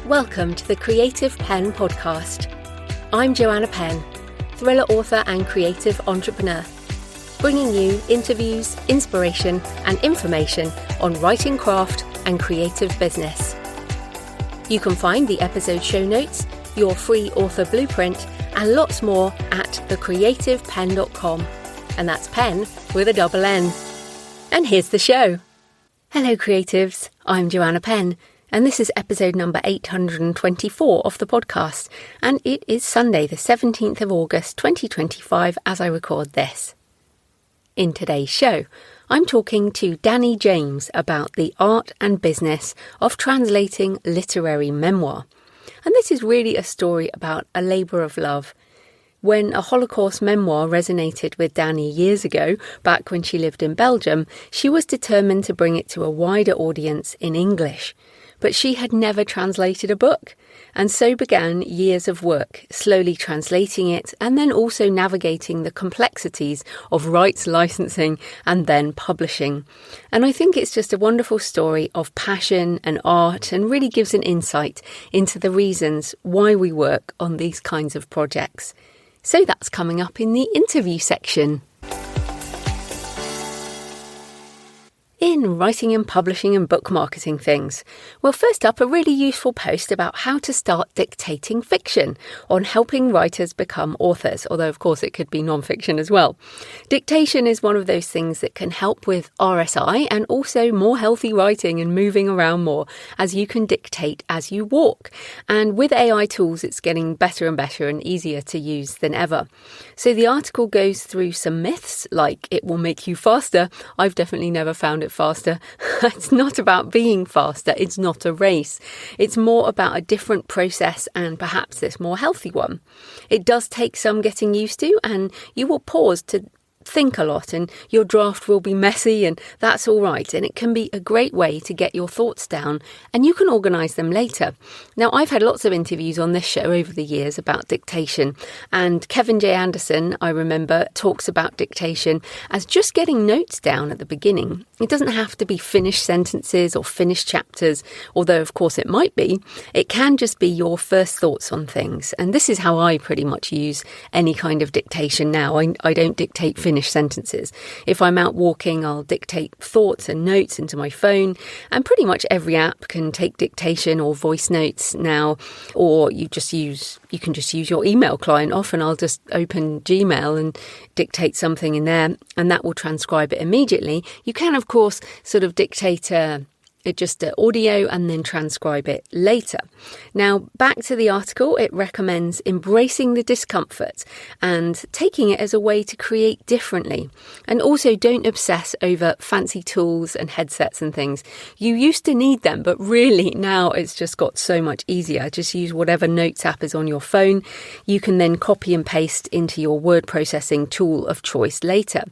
Welcome to the Creative Penn podcast. I'm Joanna Penn, thriller author and creative entrepreneur, bringing you interviews, inspiration and information on writing craft and creative business. You can find the episode show notes, your free author blueprint and lots more at thecreativepenn.com, and that's Penn with a double N. And here's the show. Hello creatives, I'm Joanna Penn. And this is episode number 824 of the podcast, and it is Sunday the 17th of August 2025 as I record this. In today's show, I'm talking to Dani James about the art and business of translating literary memoir. And this is really a story about a labour of love. When a Holocaust memoir resonated with Dani years ago, back when she lived in Belgium, she was determined to bring it to a wider audience in English. But she had never translated a book, and so began years of work, slowly translating it and then also navigating the complexities of rights licensing and then publishing. And I think it's just a wonderful story of passion and art and really gives an insight into the reasons why we work on these kinds of projects. So that's coming up in the interview section. In writing and publishing and book marketing things? Well, first up, a really useful post about how to start dictating fiction on helping writers become authors, although of course it could be non-fiction as well. Dictation is one of those things that can help with RSI and also more healthy writing and moving around more, as you can dictate as you walk. And with AI tools, it's getting better and better and easier to use than ever. So the article goes through some myths, like it will make you faster. I've definitely never found it faster. It's not about being faster. It's not a race. It's more about a different process and perhaps this more healthy one. It does take some getting used to, and you will pause to think a lot and your draft will be messy, and that's all right. And it can be a great way to get your thoughts down and you can organise them later. Now, I've had lots of interviews on this show over the years about dictation, and Kevin J. Anderson, I remember, talks about dictation as just getting notes down at the beginning. It doesn't have to be finished sentences or finished chapters, although of course it might be. It can just be your first thoughts on things. And this is how I pretty much use any kind of dictation now. I don't dictate finished sentences. If I'm out walking, I'll dictate thoughts and notes into my phone, and pretty much every app can take dictation or voice notes now, or you can just use your email client. Often I'll just open Gmail and dictate something in there, and that will transcribe it immediately. You can, of course, sort of dictate just audio and then transcribe it later. Now, back to the article, it recommends embracing the discomfort and taking it as a way to create differently. And also don't obsess over fancy tools and headsets and things. You used to need them, but really now it's just got so much easier. Just use whatever notes app is on your phone. You can then copy and paste into your word processing tool of choice later.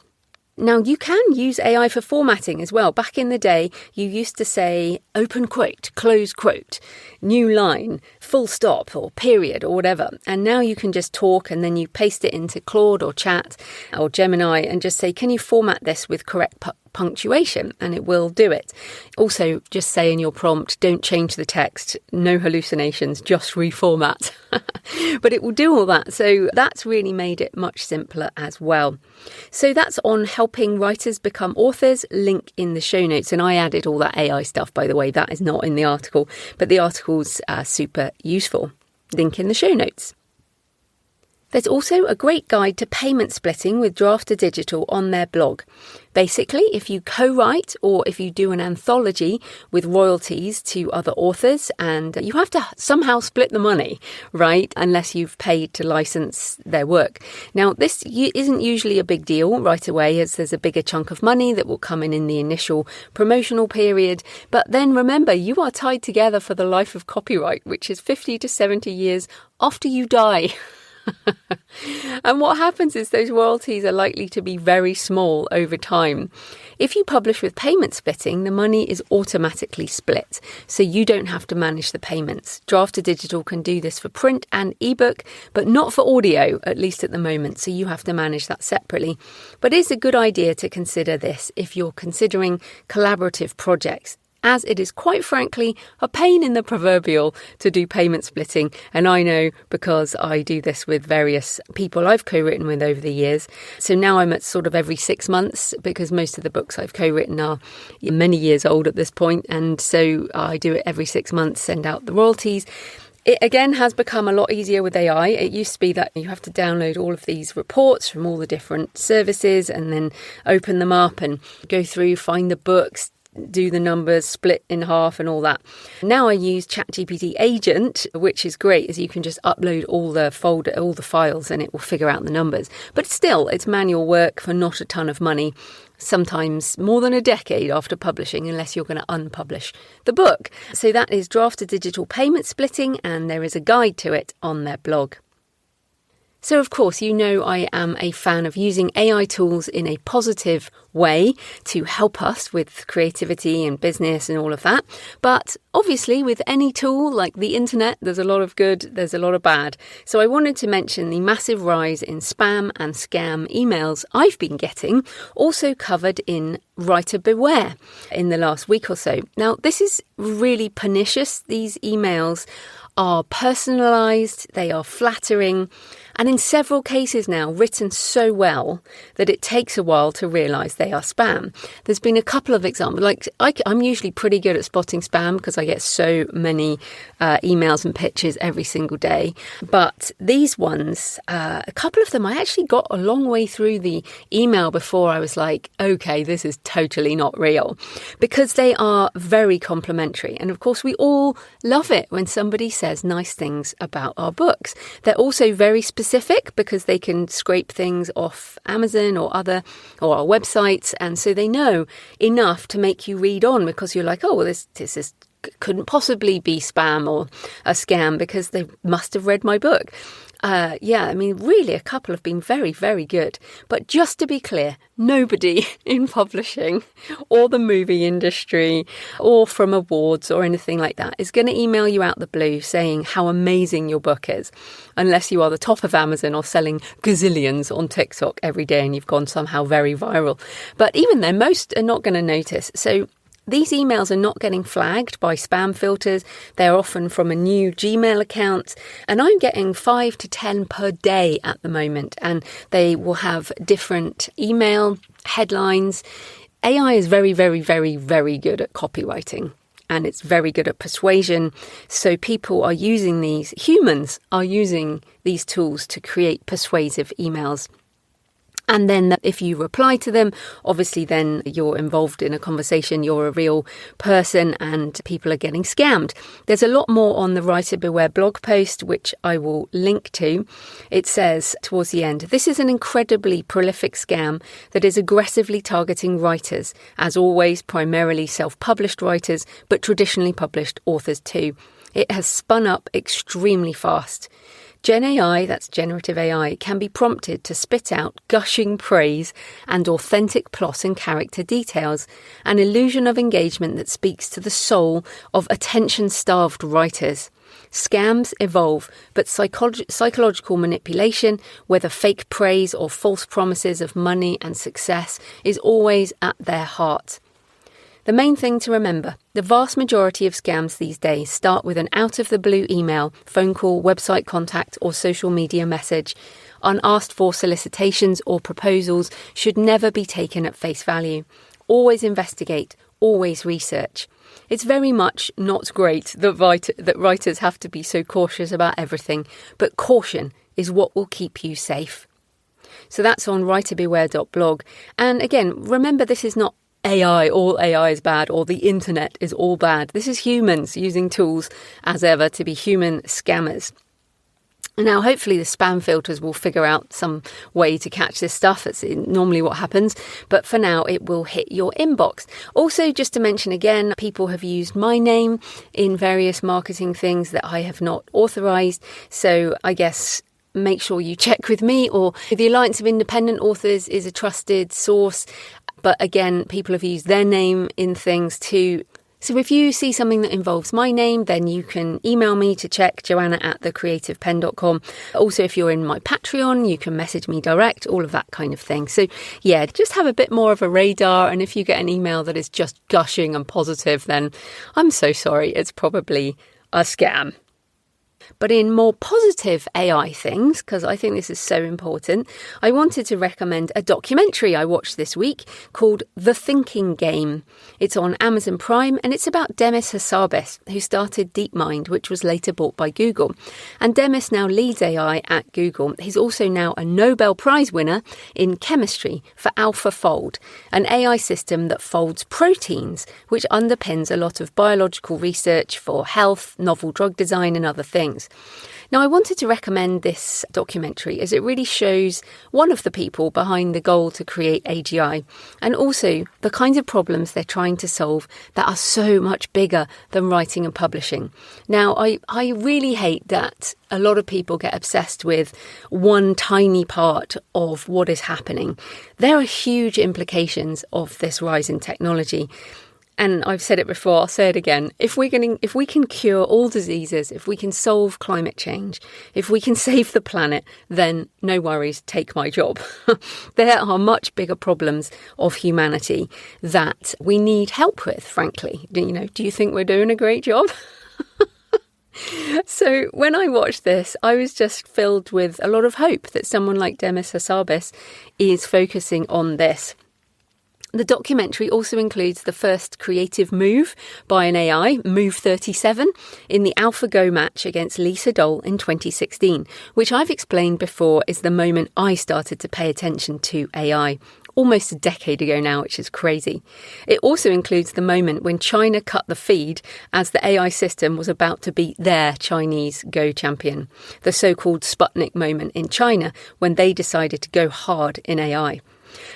Now, you can use AI for formatting as well. Back in the day, you used to say open quote, close quote, new line, full stop or period or whatever. And now you can just talk and then you paste it into Claude or Chat or Gemini and just say, can you format this with correct punctuation? And it will do it. Also, just say in your prompt, don't change the text, no hallucinations, just reformat. But it will do all that. So that's really made it much simpler as well. So that's on helping writers become authors, link in the show notes. And I added all that AI stuff, by the way. That is not in the article, but the article's super useful. Link in the show notes. There's also a great guide to payment splitting with Draft to Digital on their blog. Basically, if you co-write or if you do an anthology with royalties to other authors, and you have to somehow split the money, right? Unless you've paid to license their work. Now, this isn't usually a big deal right away, as there's a bigger chunk of money that will come in the initial promotional period. But then remember, you are tied together for the life of copyright, which is 50 to 70 years after you die. And what happens is those royalties are likely to be very small over time. If you publish with payment splitting, the money is automatically split, so you don't have to manage the payments. Draft to Digital can do this for print and ebook, but not for audio, at least at the moment, so you have to manage that separately. But it's a good idea to consider this if you're considering collaborative projects. as it is quite frankly a pain in the proverbial to do payment splitting. And I know because I do this with various people I've co-written with over the years. So now I'm at sort of every 6 months, because most of the books I've co-written are many years old at this point. And so I do it every 6 months, send out the royalties. It again has become a lot easier with AI. It used to be that you have to download all of these reports from all the different services and then open them up and go through, find the books, do the numbers, split in half and all that. Now I use ChatGPT Agent, which is great, as you can just upload all the files and it will figure out the numbers. But still, it's manual work for not a ton of money, sometimes more than a decade after publishing, unless you're going to unpublish the book. So that is Draft to Digital Payment Splitting, and there is a guide to it on their blog. So, of course, you know I am a fan of using AI tools in a positive way to help us with creativity and business and all of that. But obviously, with any tool like the internet, there's a lot of good, there's a lot of bad. So I wanted to mention the massive rise in spam and scam emails I've been getting, also covered in Writer Beware in the last week or so. Now, this is really pernicious. These emails are personalised, they are flattering, and in several cases now written so well that it takes a while to realise they are spam. There's been a couple of examples. Like I'm usually pretty good at spotting spam because I get so many emails and pitches every single day. But these ones, a couple of them, I actually got a long way through the email before I was like, okay, this is totally not real, because they are very complimentary. And of course, we all love it when somebody says nice things about our books. They're also very specific because they can scrape things off Amazon or our websites, and so they know enough to make you read on, because you're like, oh, well, this is couldn't possibly be spam or a scam because they must have read my book. I mean, really, a couple have been very, very good. But just to be clear, nobody in publishing or the movie industry or from awards or anything like that is going to email you out the blue saying how amazing your book is, unless you are the top of Amazon or selling gazillions on TikTok every day and you've gone somehow very viral. But even then, most are not going to notice. So these emails are not getting flagged by spam filters. They're often from a new Gmail account, and I'm getting 5 to 10 per day at the moment, and they will have different email headlines. AI is very, very, very, very good at copywriting, and it's very good at persuasion. So humans are using these tools to create persuasive emails. And then if you reply to them, obviously then you're involved in a conversation, you're a real person, and people are getting scammed. There's a lot more on the Writer Beware blog post, which I will link to. It says towards the end, this is an incredibly prolific scam that is aggressively targeting writers, as always primarily self-published writers, but traditionally published authors too. It has spun up extremely fast. Gen AI, that's generative AI, can be prompted to spit out gushing praise and authentic plot and character details, an illusion of engagement that speaks to the soul of attention-starved writers. Scams evolve, but psychological manipulation, whether fake praise or false promises of money and success, is always at their heart. The main thing to remember, the vast majority of scams these days start with an out-of-the-blue email, phone call, website contact or social media message. Unasked for solicitations or proposals should never be taken at face value. Always investigate, always research. It's very much not great that writers have to be so cautious about everything, but caution is what will keep you safe. So that's on writerbeware.blog. And again, remember, this is not AI, all AI is bad, or the internet is all bad. This is humans using tools, as ever, to be human scammers. Now, hopefully the spam filters will figure out some way to catch this stuff. That's normally what happens. But for now, it will hit your inbox. Also, just to mention again, people have used my name in various marketing things that I have not authorised. So I guess make sure you check with me, or the Alliance of Independent Authors is a trusted source. But again, people have used their name in things too. So if you see something that involves my name, then you can email me to check, joanna@thecreativepenn.com. Also, if you're in my Patreon, you can message me direct, all of that kind of thing. So yeah, just have a bit more of a radar. And if you get an email that is just gushing and positive, then I'm so sorry. It's probably a scam. But in more positive AI things, because I think this is so important, I wanted to recommend a documentary I watched this week called The Thinking Game. It's on Amazon Prime and it's about Demis Hassabis, who started DeepMind, which was later bought by Google. And Demis now leads AI at Google. He's also now a Nobel Prize winner in chemistry for AlphaFold, an AI system that folds proteins, which underpins a lot of biological research for health, novel drug design and other things. Now, I wanted to recommend this documentary as it really shows one of the people behind the goal to create AGI and also the kinds of problems they're trying to solve that are so much bigger than writing and publishing. Now, I really hate that a lot of people get obsessed with one tiny part of what is happening. There are huge implications of this rise in technology. And I've said it before, I'll say it again. If we can cure all diseases, if we can solve climate change, if we can save the planet, then no worries, take my job. There are much bigger problems of humanity that we need help with, frankly. Do you think we're doing a great job? So when I watched this, I was just filled with a lot of hope that someone like Demis Hassabis is focusing on this. The documentary also includes the first creative move by an AI, Move 37, in the AlphaGo match against Lee Sedol in 2016, which I've explained before is the moment I started to pay attention to AI. Almost a decade ago now, which is crazy. It also includes the moment when China cut the feed as the AI system was about to beat their Chinese Go champion, the so-called Sputnik moment in China when they decided to go hard in AI.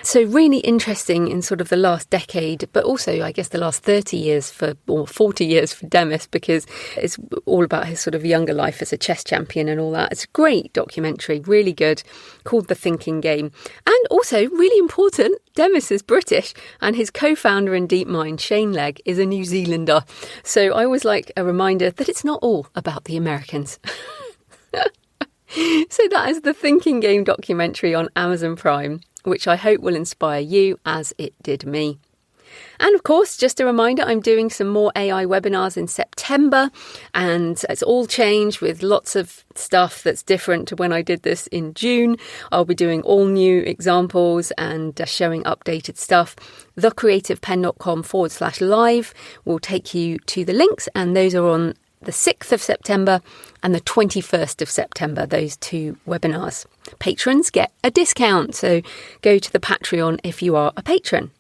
So really interesting in sort of the last decade, but also I guess the last 30 years or 40 years for Demis, because it's all about his sort of younger life as a chess champion and all that. It's a great documentary, really good, called The Thinking Game. And also, really important, Demis is British and his co-founder in DeepMind, Shane Legg, is a New Zealander. So I always like a reminder that it's not all about the Americans. So that is The Thinking Game documentary on Amazon Prime, which I hope will inspire you as it did me. And of course, just a reminder, I'm doing some more AI webinars in September, and it's all changed with lots of stuff that's different to when I did this in June. I'll be doing all new examples and showing updated stuff. thecreativepenn.com/live will take you to the links, and those are on the 6th of September and the 21st of September, those two webinars. Patrons get a discount, so go to the Patreon if you are a patron.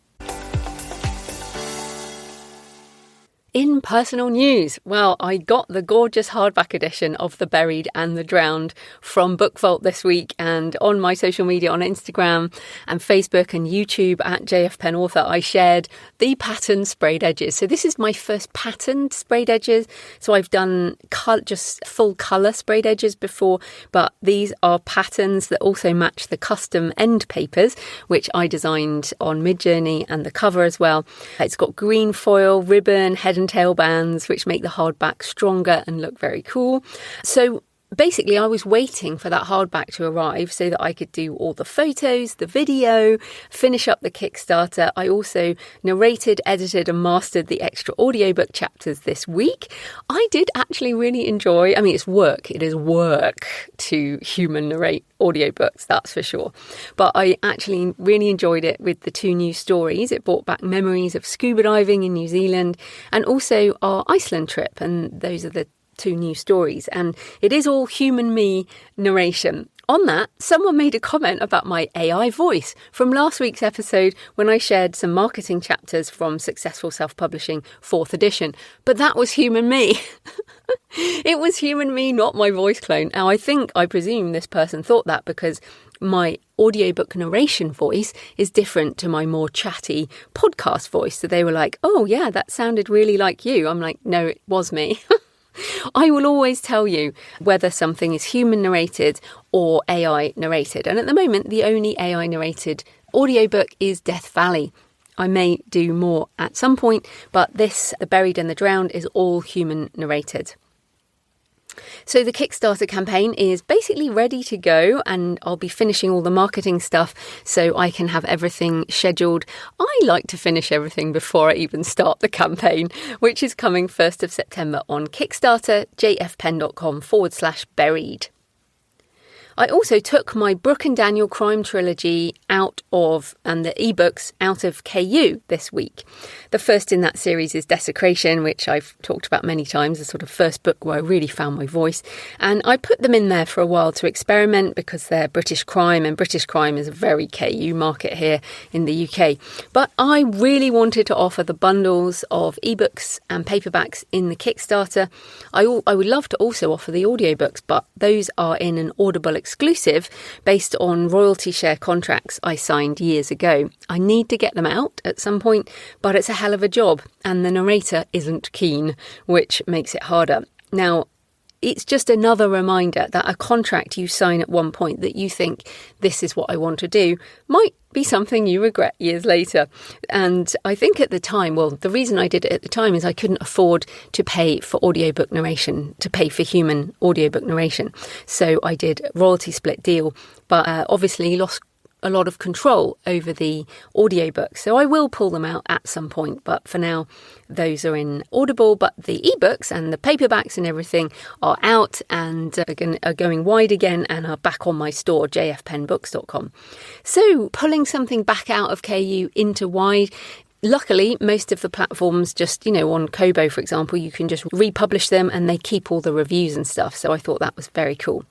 In personal news, well, I got the gorgeous hardback edition of The Buried and the Drowned from Book Vault this week, and on my social media on Instagram and Facebook and YouTube at JF Penn Author, I shared the patterned sprayed edges. So this is my first patterned sprayed edges. So I've done just full colour sprayed edges before, but these are patterns that also match the custom end papers, which I designed on Midjourney, and the cover as well. It's got green foil, ribbon, head and tail bands, which make the hardback stronger and look very cool. So basically, I was waiting for that hardback to arrive so that I could do all the photos, the video, finish up the Kickstarter. I also narrated, edited and mastered the extra audiobook chapters this week. I did actually really enjoy, I mean, it's work. It is work to human narrate audiobooks, that's for sure. But I actually really enjoyed it with the two new stories. It brought back memories of scuba diving in New Zealand and also our Iceland trip. And those are the two new stories, and it is all human me narration. On that, someone made a comment about my AI voice from last week's episode when I shared some marketing chapters from Successful Self-Publishing 4th edition, but that was human me. It was human me, not my voice clone. Now, I presume this person thought that because my audiobook narration voice is different to my more chatty podcast voice. So they were like, oh yeah, that sounded really like you. I'm like, no, it was me. I will always tell you whether something is human narrated or AI narrated. And at the moment, the only AI narrated audiobook is Death Valley. I may do more at some point, but this, The Buried and the Drowned, is all human narrated. So the Kickstarter campaign is basically ready to go, and I'll be finishing all the marketing stuff so I can have everything scheduled. I like to finish everything before I even start the campaign, which is coming 1st of September on Kickstarter, jfpenn.com/buried. I also took my Brooke and Daniel crime trilogy out of, and the ebooks out of KU this week. The first in that series is Desecration, which I've talked about many times, the sort of first book where I really found my voice. And I put them in there for a while to experiment because they're British crime, and British crime is a very KU market here in the UK. But I really wanted to offer the bundles of ebooks and paperbacks in the Kickstarter. I would love to also offer the audiobooks, but those are in an Audible exclusive based on royalty share contracts I signed years ago. I need to get them out at some point, but it's a hell of a job, and the narrator isn't keen, which makes it harder. Now, it's just another reminder that a contract you sign at one point that you think this is what I want to do might be something you regret years later. And I think at the time, well, the reason I did it at the time is I couldn't afford to pay for audiobook narration, to pay for human audiobook narration. So I did a royalty split deal, but obviously lost a lot of control over the audiobook. So I will pull them out at some point, but for now those are in Audible. But the ebooks and the paperbacks and everything are out and are going wide again and are back on my store, jfpennbooks.com. So pulling something back out of KU into wide. Luckily, most of the platforms just, on Kobo, for example, you can just republish them and they keep all the reviews and stuff. So I thought that was very cool.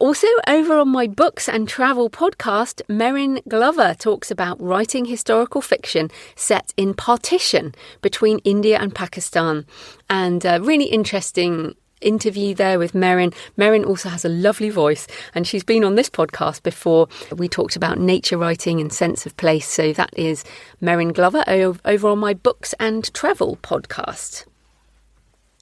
Also, over on my Books and Travel podcast, Merrin Glover talks about writing historical fiction set in partition between India and Pakistan. And a really interesting interview there with Merrin. Merrin also has a lovely voice, and she's been on this podcast before. We talked about nature writing and sense of place. So that is Merrin Glover over on my Books and Travel podcast.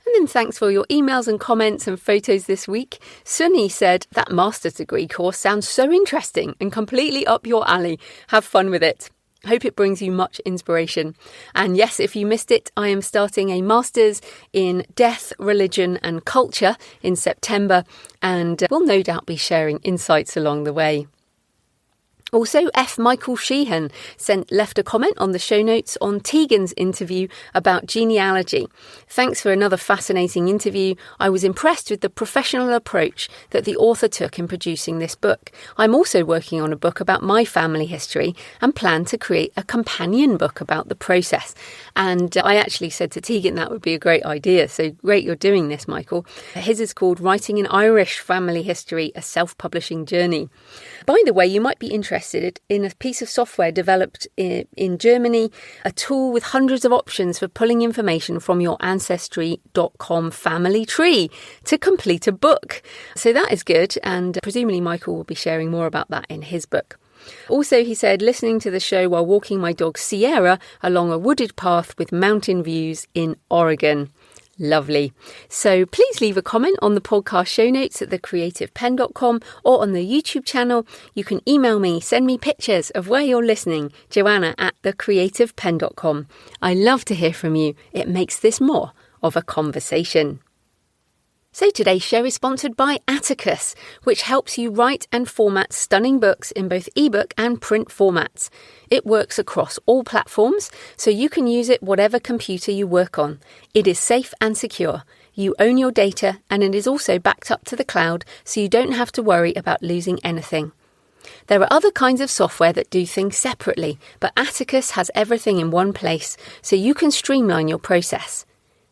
And then thanks for your emails and comments and photos this week. Sunny said, that master's degree course sounds so interesting and completely up your alley. Have fun with it. Hope it brings you much inspiration. And yes, if you missed it, I am starting a master's in death, religion and culture in September, and will no doubt be sharing insights along the way. Also, F. Michael Sheehan left a comment on the show notes on Tegan's interview about genealogy. Thanks for another fascinating interview. I was impressed with the professional approach that the author took in producing this book. I'm also working on a book about my family history and plan to create a companion book about the process. And I actually said to Tegan that would be a great idea. So great you're doing this, Michael. His is called Writing an Irish Family History, a Self-Publishing Journey. By the way, you might be interested in a piece of software developed in Germany, a tool with hundreds of options for pulling information from your Ancestry.com family tree to complete a book. So that is good, and presumably Michael will be sharing more about that in his book. Also, he said, listening to the show while walking my dog Sierra along a wooded path with mountain views in Oregon. Lovely. So please leave a comment on the podcast show notes at thecreativepenn.com or on the YouTube channel. You can email me, send me pictures of where you're listening, joanna@thecreativepenn.com. I love to hear from you. It makes this more of a conversation. So today's show is sponsored by Atticus, which helps you write and format stunning books in both ebook and print formats. It works across all platforms, so you can use it whatever computer you work on. It is safe and secure. You own your data, and it is also backed up to the cloud, so you don't have to worry about losing anything. There are other kinds of software that do things separately, but Atticus has everything in one place, so you can streamline your process.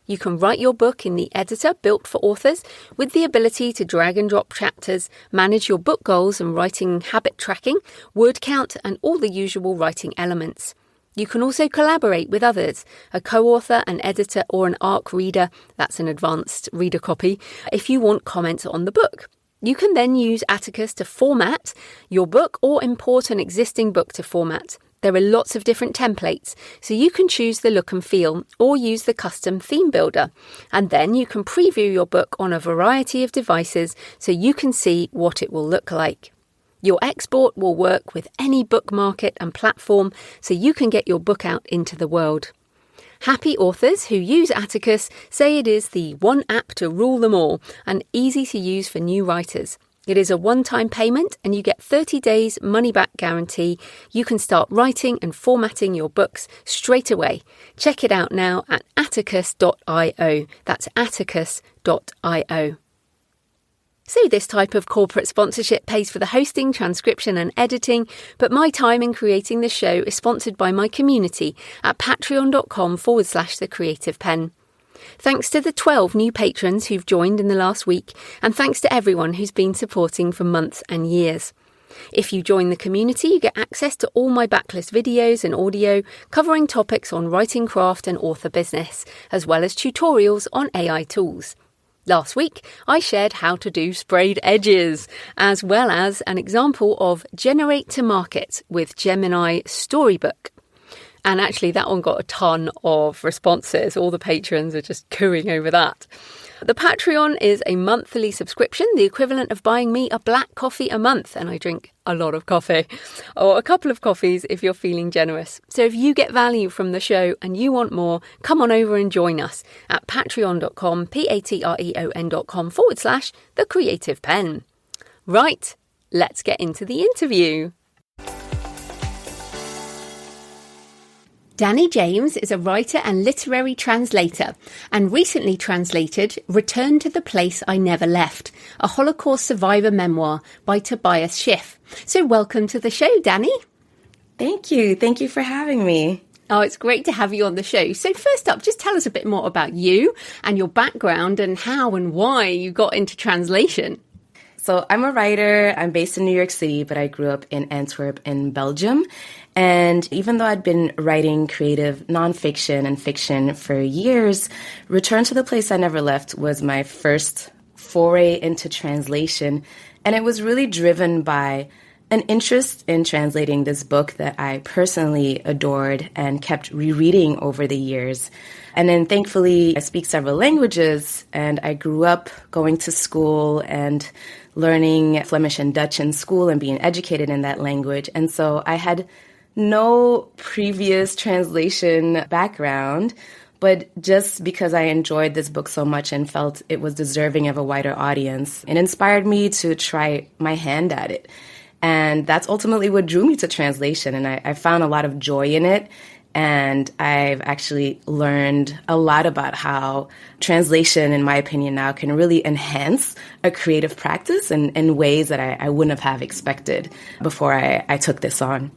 You can write your book in the editor built for authors with the ability to drag and drop chapters, manage your book goals and writing habit tracking, word count and all the usual writing elements. You can also collaborate with others, a co-author, an editor or an ARC reader, that's an advanced reader copy, if you want comments on the book. You can then use Atticus to format your book or import an existing book to format. There are lots of different templates, so you can choose the look and feel or use the custom theme builder. And then you can preview your book on a variety of devices so you can see what it will look like. Your export will work with any book market and platform, so you can get your book out into the world. Happy authors who use Atticus say it is the one app to rule them all and easy to use for new writers. It is a one-time payment and you get 30 days money-back guarantee. You can start writing and formatting your books straight away. Check it out now at atticus.io. That's atticus.io. So this type of corporate sponsorship pays for the hosting, transcription and editing, but my time in creating the show is sponsored by my community at patreon.com/The Creative Penn. Thanks to the 12 new patrons who've joined in the last week, and thanks to everyone who's been supporting for months and years. If you join the community, you get access to all my backlist videos and audio covering topics on writing craft and author business, as well as tutorials on AI tools. Last week, I shared how to do sprayed edges, as well as an example of Generate to Market with Gemini Storybook. And actually, that one got a ton of responses. All the patrons are just cooing over that. The Patreon is a monthly subscription, the equivalent of buying me a black coffee a month, and I drink a lot of coffee, or a couple of coffees if you're feeling generous. So if you get value from the show and you want more, come on over and join us at patreon.com, patreon.com/The Creative Penn. Right, let's get into the interview. Dani James is a writer and literary translator and recently translated Return to the Place I Never Left, a Holocaust survivor memoir by Tobias Schiff. So welcome to the show, Dani. Thank you. Thank you for having me. Oh, it's great to have you on the show. So first up, just tell us a bit more about you and your background and how and why you got into translation. So I'm a writer. I'm based in New York City, but I grew up in Antwerp in Belgium. And even though I'd been writing creative nonfiction and fiction for years, Return to the Place I Never Left was my first foray into translation. And it was really driven by an interest in translating this book that I personally adored and kept rereading over the years. And then thankfully, I speak several languages, and I grew up going to school and learning Flemish and Dutch in school and being educated in that language. And so I had no previous translation background, but just because I enjoyed this book so much and felt it was deserving of a wider audience, it inspired me to try my hand at it. And that's ultimately what drew me to translation. And I found a lot of joy in it. And I've actually learned a lot about how translation, in my opinion now, can really enhance a creative practice in ways that I wouldn't have expected before I took this on.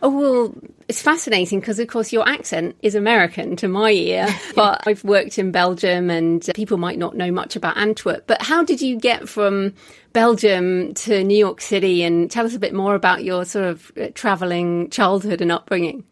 Oh, well, it's fascinating because, of course, your accent is American to my ear, but I've worked in Belgium and people might not know much about Antwerp. But how did you get from Belgium to New York City? And tell us a bit more about your sort of traveling childhood and upbringing.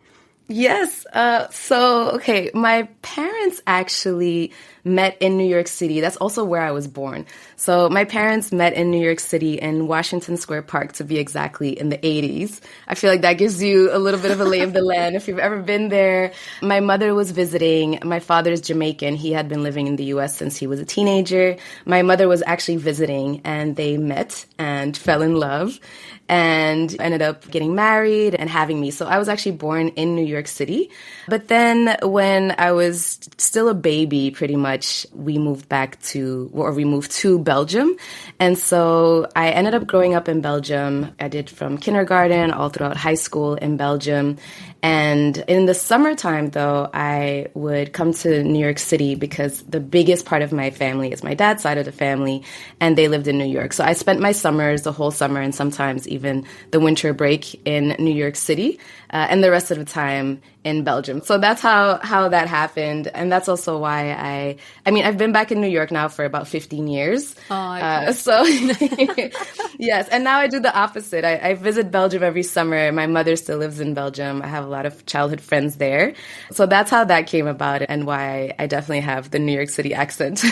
Yes. My parents actually met in New York City. That's also where I was born. So my parents met in New York City in Washington Square Park, to be exactly, in the 80s. I feel like that gives you a little bit of a lay of the land if you've ever been there. My mother was visiting. My father's Jamaican. He had been living in the U.S. since he was a teenager. My mother was actually visiting, and they met and fell in love and ended up getting married and having me. So I was actually born in New York City. But then when I was still a baby, pretty much, we moved to Belgium. And so I ended up growing up in Belgium. I did from kindergarten all throughout high school in Belgium. And in the summertime, though, I would come to New York City because the biggest part of my family is my dad's side of the family, and they lived in New York. So I spent my summers, the whole summer, and sometimes even the winter break in New York City, and the rest of the time in Belgium. So that's how that happened. And that's also why I've been back in New York now for about 15 years. Oh, okay. Yes. And now I do the opposite. I visit Belgium every summer. My mother still lives in Belgium. I have a lot of childhood friends there. So that's how that came about and why I definitely have the New York City accent.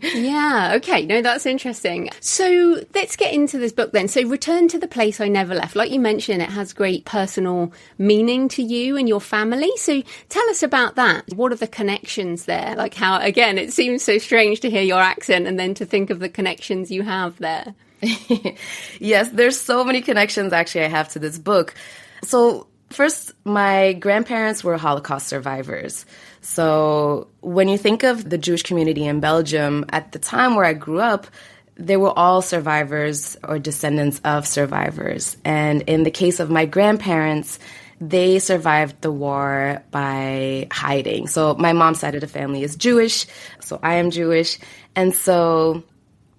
Yeah. Okay. No, that's interesting. So let's get into this book then. So Return to the Place I Never Left. Like you mentioned, it has great personal meaning to you and your family. So tell us about that. What are the connections there? Like how, again, it seems so strange to hear your accent and then to think of the connections you have there. Yes, there's so many connections actually I have to this book. So first, my grandparents were Holocaust survivors. So when you think of the Jewish community in Belgium, at the time where I grew up, they were all survivors or descendants of survivors. And in the case of my grandparents, they survived the war by hiding. So my mom's side of the family is Jewish, so I am Jewish. And so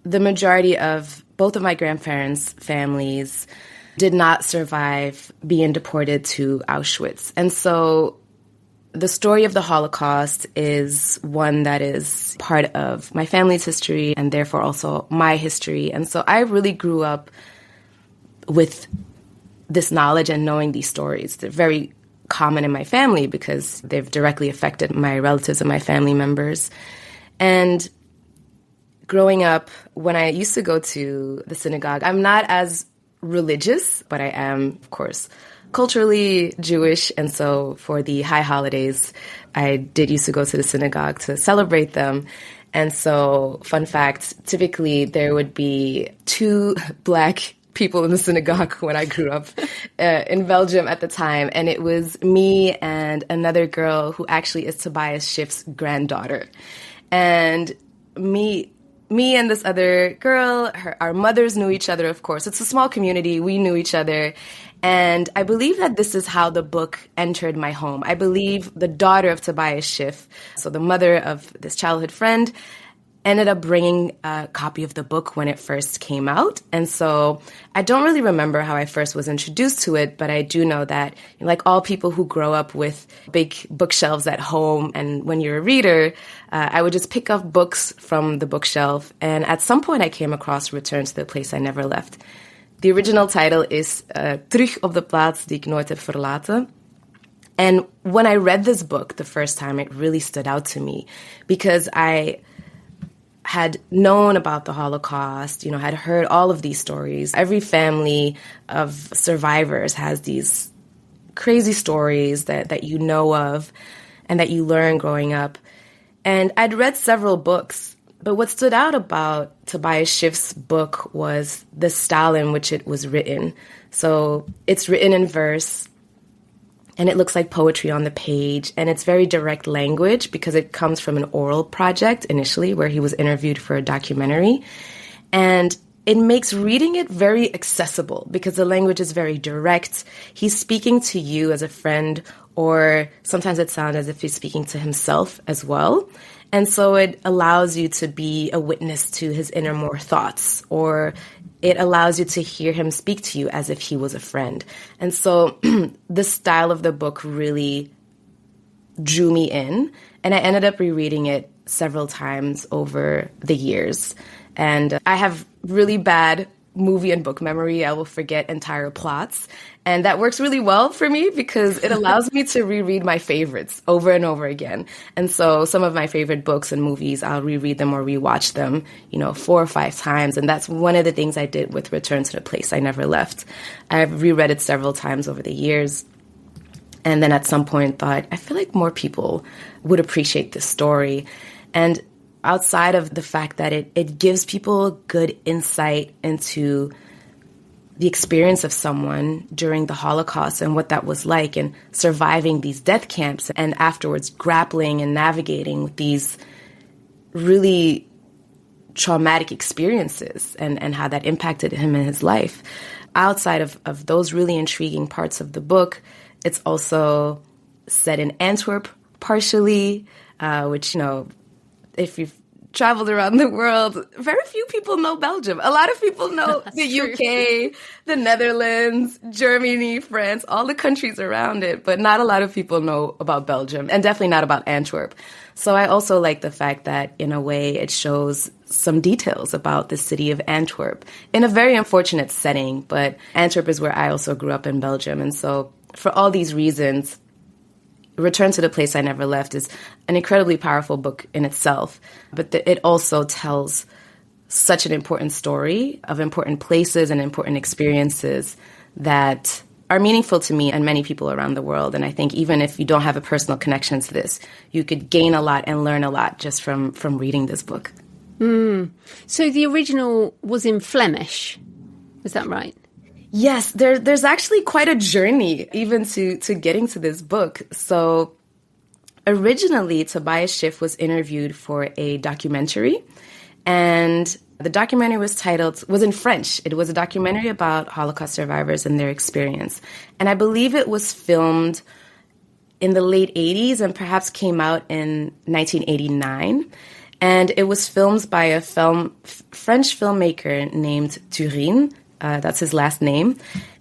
the majority of both of my grandparents' families did not survive being deported to Auschwitz. And so the story of the Holocaust is one that is part of my family's history and therefore also my history. And so I really grew up with this knowledge and knowing these stories. They're very common in my family because they've directly affected my relatives and my family members. And growing up, when I used to go to the synagogue, I'm not as religious, but I am, of course, culturally Jewish. And so for the high holidays, I did used to go to the synagogue to celebrate them. And so, fun fact, typically there would be 2 Black people in the synagogue when I grew up in Belgium at the time. And it was me and another girl who actually is Tobias Schiff's granddaughter. And me and this other girl, our mothers knew each other, of course. It's a small community. We knew each other. And I believe that this is how the book entered my home. I believe the daughter of Tobias Schiff, so the mother of this childhood friend, ended up bringing a copy of the book when it first came out. And so I don't really remember how I first was introduced to it, but I do know that, like all people who grow up with big bookshelves at home, and when you're a reader, I would just pick up books from the bookshelf. And at some point I came across Return to the Place I Never Left. The original title is Terug op de plaats die ik nooit heb verlaten. And when I read this book the first time, it really stood out to me because I had known about the Holocaust, had heard all of these stories. Every family of survivors has these crazy stories that you know of and that you learn growing up. And I'd read several books, but what stood out about Tobias Schiff's book was the style in which it was written. So it's written in verse, and it looks like poetry on the page, and it's very direct language because it comes from an oral project initially where he was interviewed for a documentary. And it makes reading it very accessible because the language is very direct. He's speaking to you as a friend, or sometimes it sounds as if he's speaking to himself as well. And so it allows you to be a witness to his inner thoughts, or it allows you to hear him speak to you as if he was a friend. And so the style of the book really drew me in, and I ended up rereading it several times over the years. And I have really bad movie and book memory. I will forget entire plots. And that works really well for me because it allows me to reread my favorites over and over again. And so some of my favorite books and movies, I'll reread them or rewatch them, 4 or 5 times. And that's one of the things I did with Return to the Place I Never Left. I've reread it several times over the years. And then at some point thought, I feel like more people would appreciate this story. And outside of the fact that it gives people good insight into the experience of someone during the Holocaust and what that was like, and surviving these death camps and afterwards grappling and navigating with these really traumatic experiences and how that impacted him in his life. Outside of those really intriguing parts of the book, it's also set in Antwerp partially, which, if you've traveled around the world, very few people know Belgium. A lot of people know the UK, the Netherlands, Germany, France, all the countries around it, but not a lot of people know about Belgium, and definitely not about Antwerp. So I also like the fact that, in a way, it shows some details about the city of Antwerp in a very unfortunate setting, but Antwerp is where I also grew up in Belgium. And so for all these reasons, Return to the Place I Never Left is an incredibly powerful book in itself, but it also tells such an important story of important places and important experiences that are meaningful to me and many people around the world. And I think even if you don't have a personal connection to this, you could gain a lot and learn a lot just from reading this book. So the original was in Flemish. Is that right? Yes, there's actually quite a journey even to getting to this book. So originally, Tobias Schiff was interviewed for a documentary, and the documentary was in French. It was a documentary about Holocaust survivors and their experience. And I believe it was filmed in the late 80s and perhaps came out in 1989. And it was filmed by a French filmmaker named Turin. That's his last name.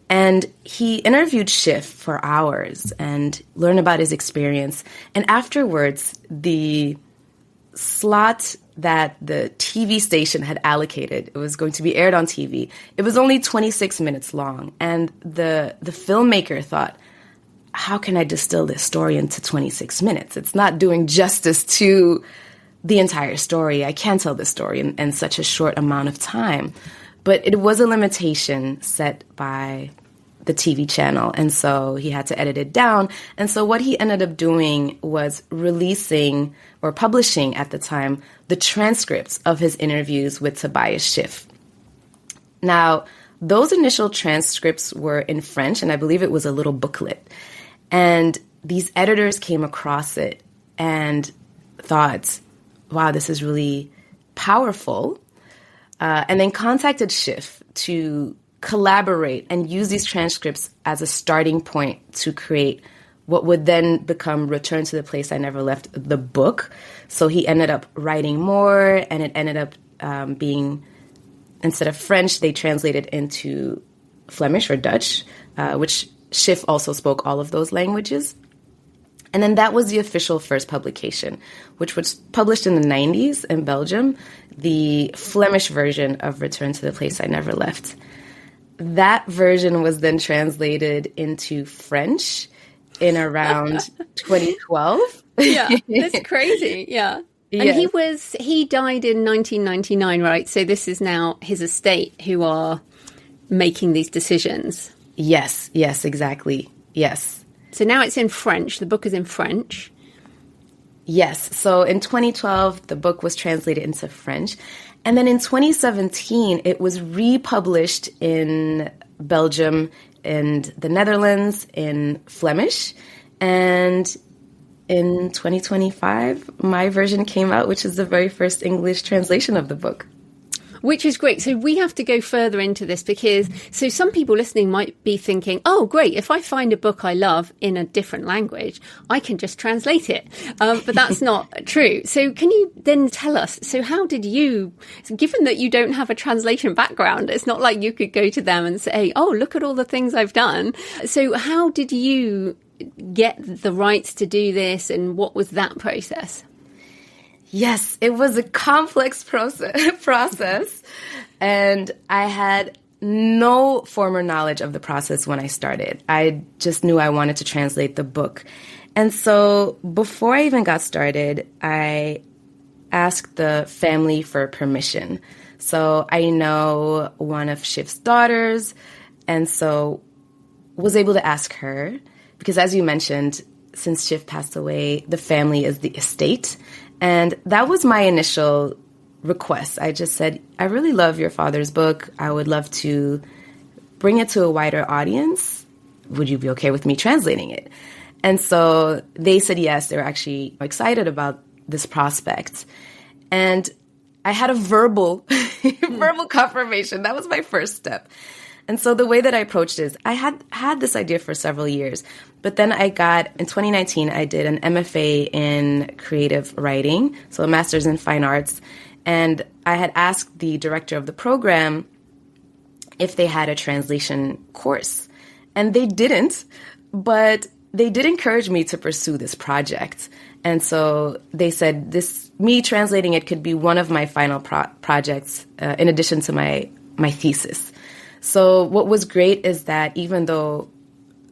And he interviewed Schiff for hours and learned about his experience. And afterwards, the slot that the TV station had allocated, it was going to be aired on TV. It was only 26 minutes long. And the filmmaker thought, how can I distill this story into 26 minutes? It's not doing justice to the entire story. I can't tell this story in such a short amount of time. But it was a limitation set by the TV channel, and so he had to edit it down. And so what he ended up doing was releasing or publishing at the time the transcripts of his interviews with Tobias Schiff. Now, those initial transcripts were in French, and I believe it was a little booklet. And these editors came across it and thought, wow, this is really powerful. And then contacted Schiff to collaborate and use these transcripts as a starting point to create what would then become Return to the Place I Never Left, the book. So he ended up writing more, and it ended up being, instead of French, they translated into Flemish or Dutch, which Schiff also spoke all of those languages. And then that was the official first publication, which was published in the 90s in Belgium, the Flemish version of Return to the Place I Never Left. That version was then translated into French in around 2012. Yeah, that's crazy. Yeah. And Yes. he died in 1999, right? So this is now his estate who are making these decisions. Yes, exactly. Yes. So now it's in French. The book is in French. Yes. So in 2012, the book was translated into French. And then in 2017, it was republished in Belgium and the Netherlands in Flemish. And in 2025, my version came out, which is the very first English translation of the book. Which is great. So we have to go further into this because some people listening might be thinking, oh, great, if I find a book I love in a different language, I can just translate it. But that's not true. So can you then tell us, so how did you, given that you don't have a translation background, it's not like you could go to them and say, oh, look at all the things I've done. So how did you get the rights to do this, and what was that process? Yes, it was a complex process, and I had no former knowledge of the process when I started. I just knew I wanted to translate the book. And so before I even got started, I asked the family for permission. So I know one of Schiff's daughters, and so was able to ask her, because as you mentioned, since Schiff passed away, the family is the estate. And that was my initial request. I just said, I really love your father's book. I would love to bring it to a wider audience. Would you be okay with me translating it? And so they said yes. They were actually excited about this prospect. And I had a verbal confirmation. That was my first step. And so the way that I approached it is I had this idea for several years, but then in 2019, I did an MFA in creative writing, so a master's in fine arts. And I had asked the director of the program if they had a translation course. And they didn't, but they did encourage me to pursue this project. And so they said me translating it could be one of my final projects in addition to my thesis. So what was great is that even though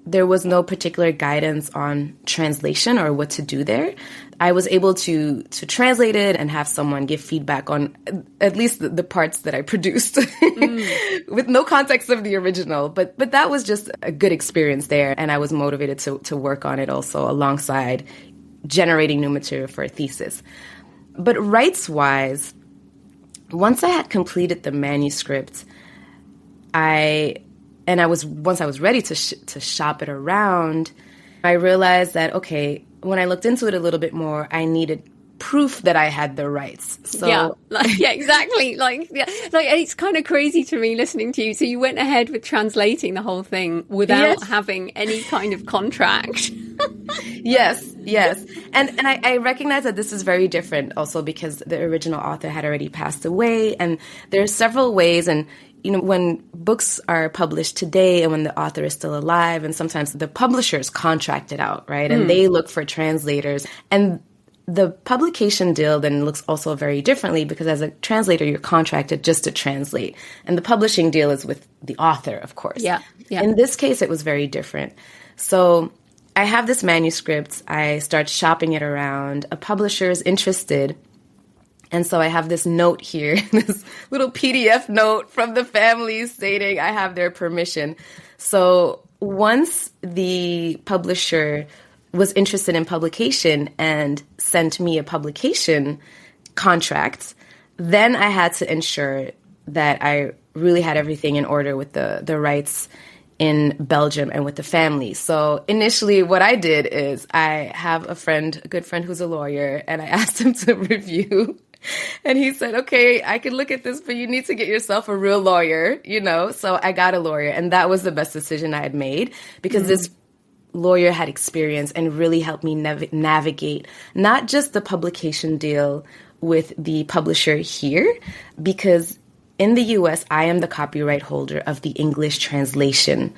there was no particular guidance on translation or what to do there, I was able to translate it and have someone give feedback on at least the parts that I produced with no context of the original. But that was just a good experience there. And I was motivated to work on it also alongside generating new material for a thesis. But rights-wise, once I had completed the manuscript, once I was ready to shop it around, I realized that, okay, when I looked into it a little bit more, I needed proof that I had the rights. So exactly. It's kind of crazy to me listening to you. So you went ahead with translating the whole thing without having any kind of contract. Yes. And I recognize that this is very different also because the original author had already passed away. And there are several ways. And, when books are published today and when the author is still alive, and sometimes the publishers contract it out, right? And they look for translators. And the publication deal then looks also very differently because as a translator, you're contracted just to translate. And the publishing deal is with the author, of course. Yeah. In this case, it was very different. So I have this manuscript. I start shopping it around. A publisher is interested. And so I have this note here, this little PDF note from the family stating I have their permission. So once the publisher was interested in publication and sent me a publication contract, then I had to ensure that I really had everything in order with the rights in Belgium and with the family. So initially what I did is I have a good friend who's a lawyer, and I asked him to review. And he said, okay, I can look at this, but you need to get yourself a real lawyer, So I got a lawyer, and that was the best decision I had made because this lawyer had experience and really helped me navigate not just the publication deal with the publisher here, because in the US, I am the copyright holder of the English translation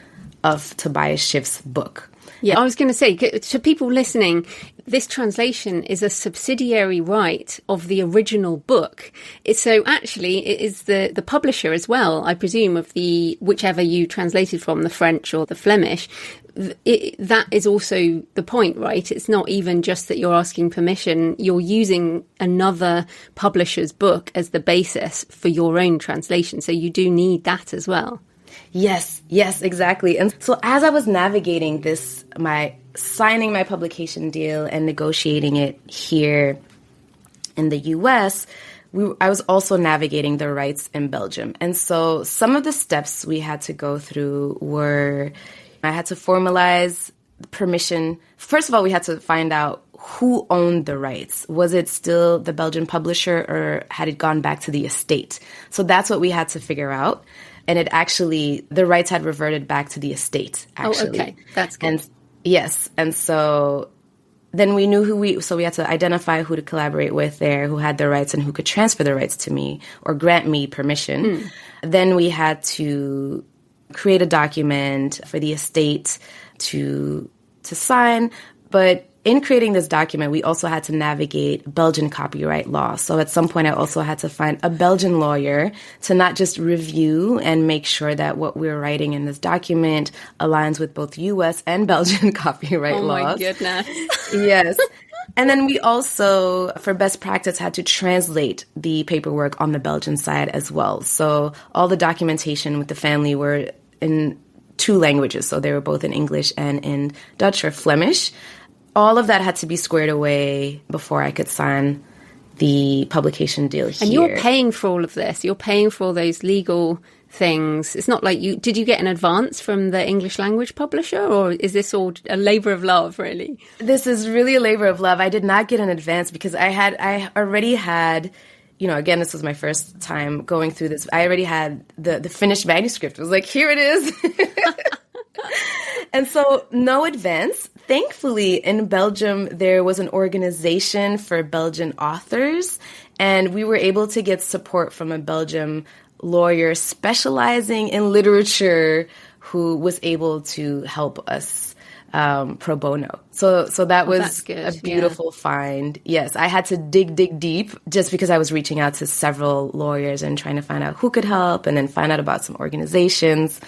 of Tobias Schiff's book. Yeah, I was going to say, to people listening, this translation is a subsidiary right of the original book. So actually, it is the publisher as well, I presume, of whichever you translated from, the French or the Flemish. That is also the point, right? It's not even just that you're asking permission. You're using another publisher's book as the basis for your own translation. So you do need that as well. Yes, exactly. And so as I was navigating this, signing my publication deal and negotiating it here in the US, I was also navigating the rights in Belgium. And so some of the steps we had to go through were, I had to formalize permission. First of all, we had to find out who owned the rights. Was it still the Belgian publisher or had it gone back to the estate? So that's what we had to figure out. And the rights had reverted back to the estate, actually. Oh, okay. That's good. And yes. And so then we knew so we had to identify who to collaborate with there, who had the rights and who could transfer the rights to me or grant me permission. Then we had to create a document for the estate to sign. But in creating this document, we also had to navigate Belgian copyright law. So at some point, I also had to find a Belgian lawyer to not just review and make sure that what we're writing in this document aligns with both U.S. and Belgian copyright laws. Oh, my goodness. Yes. And then we also, for best practice, had to translate the paperwork on the Belgian side as well. So all the documentation with the family were in 2 languages. So they were both in English and in Dutch or Flemish. All of that had to be squared away before I could sign the publication deal here. And you're paying for all of this. You're paying for all those legal things. It's not like did you get an advance from the English language publisher, or is this all a labor of love, really? This is really a labor of love. I did not get an advance because I already had, again, this was my first time going through this. I already had the finished manuscript. It was like, here it is. And so no advance. Thankfully, in Belgium, there was an organization for Belgian authors, and we were able to get support from a Belgian lawyer specializing in literature who was able to help us pro bono. So that was a beautiful find. Yes, I had to dig deep just because I was reaching out to several lawyers and trying to find out who could help and then find out about some organizations.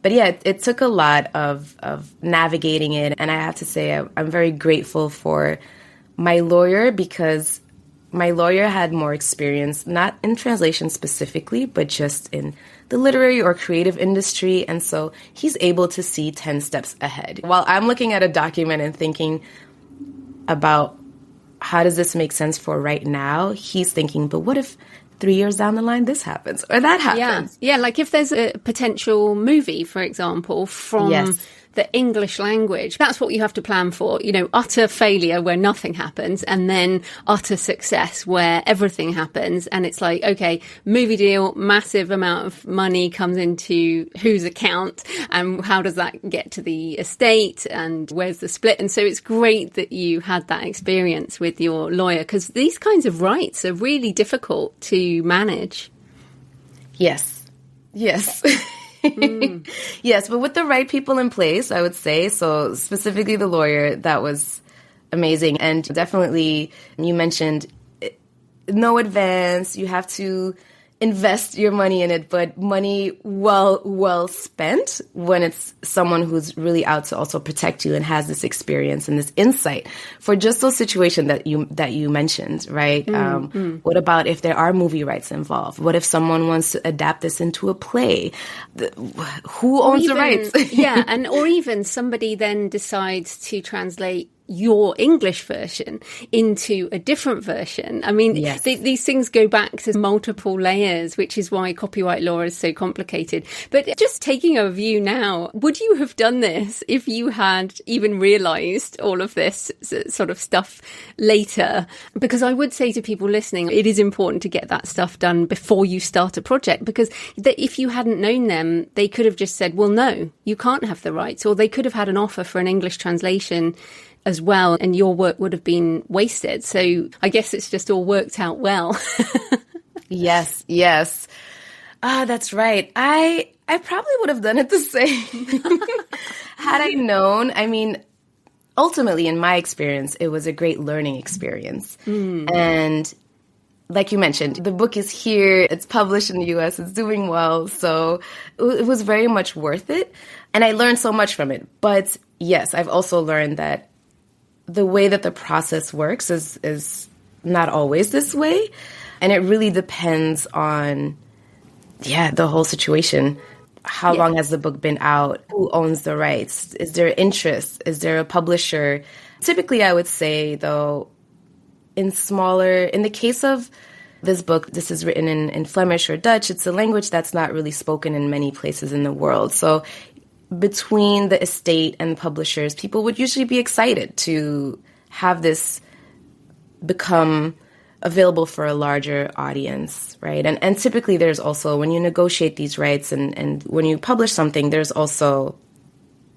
But yeah, it took a lot of navigating it. And I have to say, I'm very grateful for my lawyer because my lawyer had more experience, not in translation specifically, but just in the literary or creative industry. And so he's able to see 10 steps ahead. While I'm looking at a document and thinking about how does this make sense for right now, he's thinking, but what if 3 years down the line, this happens or that happens. Yeah. Like if there's a potential movie, for example, from the English language, that's what you have to plan for. Utter failure where nothing happens, and then utter success where everything happens. And it's like, okay, movie deal, massive amount of money comes into whose account, and how does that get to the estate, and where's the split? And so it's great that you had that experience with your lawyer, because these kinds of rights are really difficult to manage. Yes. Yes, but with the right people in place, I would say, so specifically the lawyer, that was amazing. And definitely, you mentioned no advance, you have to invest your money in it, but money well spent when it's someone who's really out to also protect you and has this experience and this insight for just those situations that you mentioned, right? What about if there are movie rights involved? What if someone wants to adapt this into a play? Who owns the rights? Or even somebody then decides to translate your English version into a different version. I mean, these things go back to multiple layers, which is why copyright law is so complicated. But just taking a view now, would you have done this if you had even realised all of this sort of stuff later? Because I would say to people listening, it is important to get that stuff done before you start a project, because if you hadn't known them, they could have just said, well, no, you can't have the rights. Or they could have had an offer for an English translation as well, and your work would have been wasted. So I guess it's just all worked out well. Yes. That's right. I probably would have done it the same had I known. I mean, ultimately, in my experience, it was a great learning experience. And like you mentioned, the book is here, it's published in the US, it's doing well. So it was very much worth it. And I learned so much from it. But yes, I've also learned that the way that the process works is not always this way. And it really depends on, the whole situation. How long has the book been out? Who owns the rights? Is there interest? Is there a publisher? Typically, I would say, though, in the case of this book, this is written in Flemish or Dutch. It's a language that's not really spoken in many places in the world. So between the estate and the publishers, people would usually be excited to have this become available for a larger audience, right? And typically there's also, when you negotiate these rights and when you publish something, there's also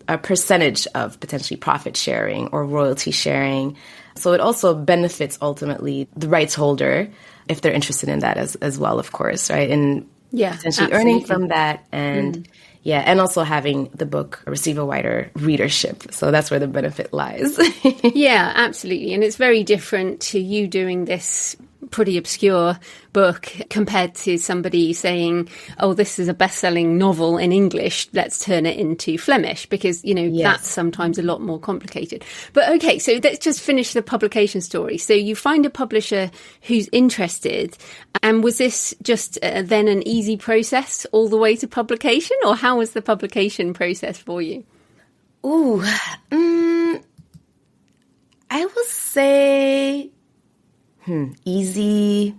a percentage of potentially profit sharing or royalty sharing. So it also benefits ultimately the rights holder if they're interested in that as well, of course, right? And potentially earning from that and and also having the book receive a wider readership. So that's where the benefit lies. Yeah, absolutely. And it's very different to you doing this pretty obscure book compared to somebody saying, oh, this is a best-selling novel in English, let's turn it into Flemish, because, that's sometimes a lot more complicated. But okay, so let's just finish the publication story. So you find a publisher who's interested, and was this just then an easy process all the way to publication, or how was the publication process for you? I will say easy.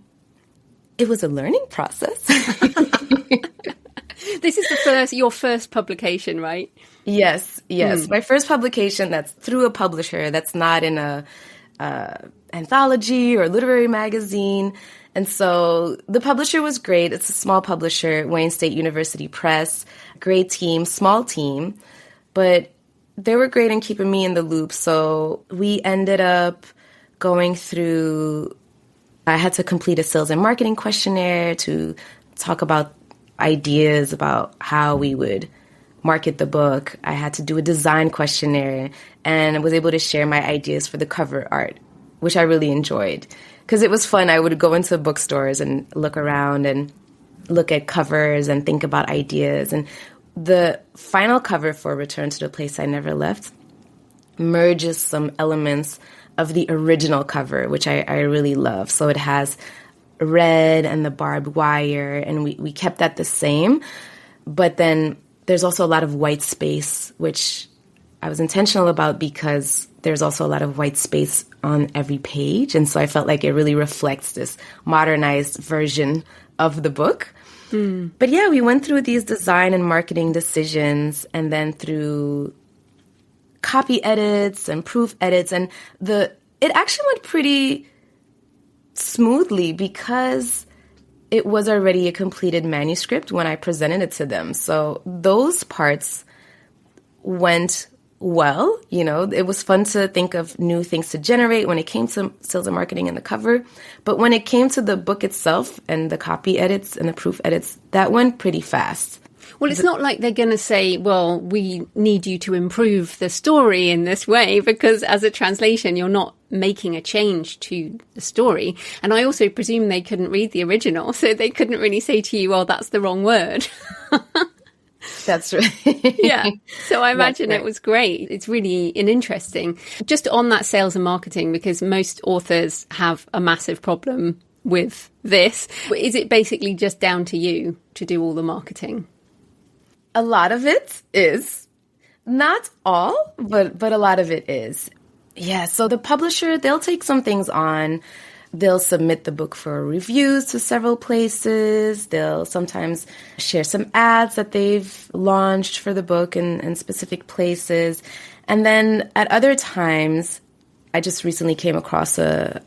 It was a learning process. This is your first publication, right? Yes. My first publication that's through a publisher, that's not in a anthology or literary magazine. And so the publisher was great. It's a small publisher, Wayne State University Press. Great team, small team. But they were great in keeping me in the loop. So we ended up going through, I had to complete a sales and marketing questionnaire to talk about ideas about how we would market the book. I had to do a design questionnaire and was able to share my ideas for the cover art, which I really enjoyed because it was fun. I would go into bookstores and look around and look at covers and think about ideas. And the final cover for Return to the Place I Never Left merges some elements of the original cover, which I really love. So it has red and the barbed wire, and we kept that the same. But then there's also a lot of white space, which I was intentional about because there's also a lot of white space on every page. And so I felt like it really reflects this modernized version of the book. But yeah, we went through these design and marketing decisions, and then through copy edits and proof edits. And it actually went pretty smoothly because it was already a completed manuscript when I presented it to them. So those parts went well. It was fun to think of new things to generate when it came to sales and marketing and the cover. But when it came to the book itself and the copy edits and the proof edits, that went pretty fast. Well, it's not like they're going to say, well, we need you to improve the story in this way, because as a translation, you're not making a change to the story. And I also presume they couldn't read the original, so they couldn't really say to you, well, that's the wrong word. That's right. Yeah. So I imagine it was great. It's really interesting. Just on that sales and marketing, because most authors have a massive problem with this. Is it basically just down to you to do all the marketing? A lot of it is. Not all, but a lot of it is. Yeah, so the publisher, they'll take some things on. They'll submit the book for reviews to several places. They'll sometimes share some ads that they've launched for the book in specific places. And then at other times, I just recently came across a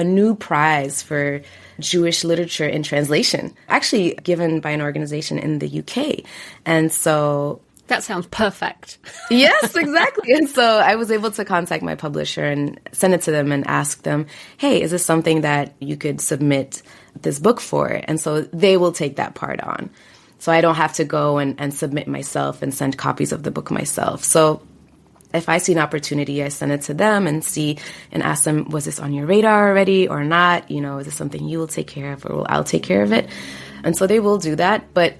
new prize for Jewish literature in translation, actually given by an organization in the UK. And so... That sounds perfect. Yes, exactly. And so I was able to contact my publisher and send it to them and ask them, hey, is this something that you could submit this book for? And so they will take that part on. So I don't have to go and submit myself and send copies of the book myself. So if I see an opportunity, I send it to them and ask them, was this on your radar already or not? Is this something you will take care of, or will I'll take care of it? And so they will do that. But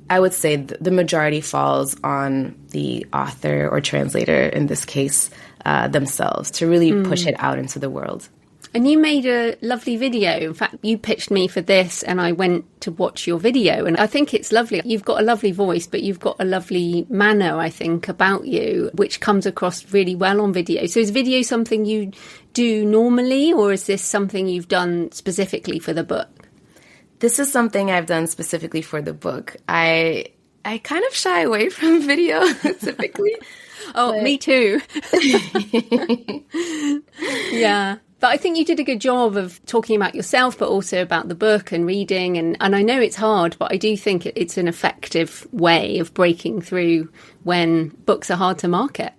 I would say the majority falls on the author or translator, in this case, themselves, to really push it out into the world. And you made a lovely video. In fact, you pitched me for this and I went to watch your video. And I think it's lovely. You've got a lovely voice, but you've got a lovely manner, I think, about you, which comes across really well on video. So is video something you do normally, or is this something you've done specifically for the book? This is something I've done specifically for the book. I kind of shy away from video typically. Oh, me too. Yeah. But I think you did a good job of talking about yourself, but also about the book and reading. And I know it's hard, but I do think it's an effective way of breaking through when books are hard to market.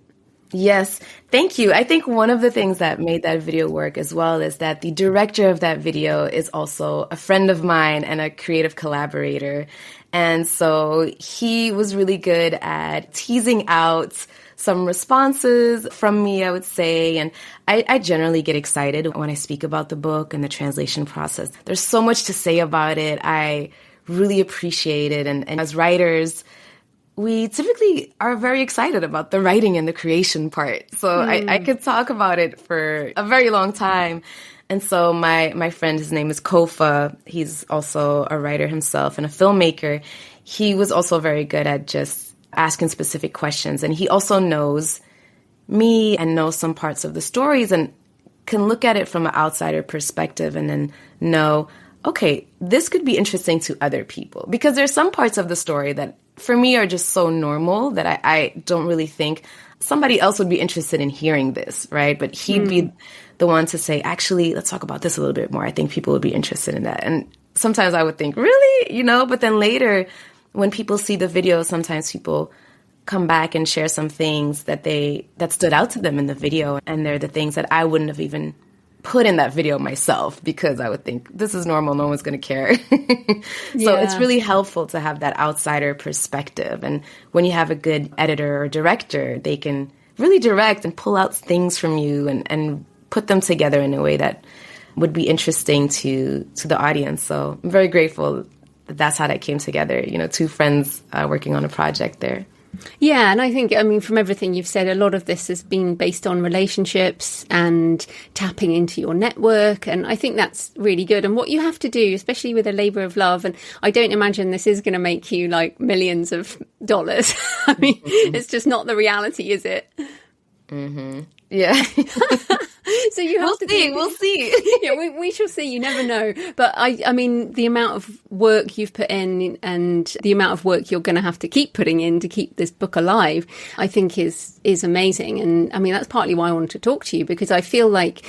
Yes, thank you. I think one of the things that made that video work as well is that the director of that video is also a friend of mine and a creative collaborator. And so he was really good at teasing out some responses from me, I would say. And I generally get excited when I speak about the book and the translation process. There's so much to say about it. I really appreciate it. And as writers, we typically are very excited about the writing and the creation part. So I could talk about it for a very long time. And so my friend, his name is Kofa. He's also a writer himself and a filmmaker. He was also very good at just asking specific questions. And he also knows me and knows some parts of the stories and can look at it from an outsider perspective and then know, okay, this could be interesting to other people. Because there's some parts of the story that for me are just so normal that I don't really think somebody else would be interested in hearing this, right? But he'd be the one to say, actually, let's talk about this a little bit more. I think people would be interested in that. And sometimes I would think, really? But then later when people see the video, sometimes people come back and share some things that stood out to them in the video. And they're the things that I wouldn't have even put in that video myself because I would think this is normal. No one's going to care. So it's really helpful to have that outsider perspective. And when you have a good editor or director, they can really direct and pull out things from you and put them together in a way that would be interesting to the audience. So I'm very grateful that that's how that came together. Two friends working on a project there. Yeah, and I think, I mean, from everything you've said, a lot of this has been based on relationships and tapping into your network. And I think that's really good. And what you have to do, especially with a labour of love, and I don't imagine this is going to make you like millions of dollars. I mean, it's just not the reality, is it? Mm-hmm. Yeah. So you have We'll see. Yeah, we shall see. You never know. But I mean, the amount of work you've put in and the amount of work you're going to have to keep putting in to keep this book alive, I think is amazing. And I mean, that's partly why I wanted to talk to you, because I feel like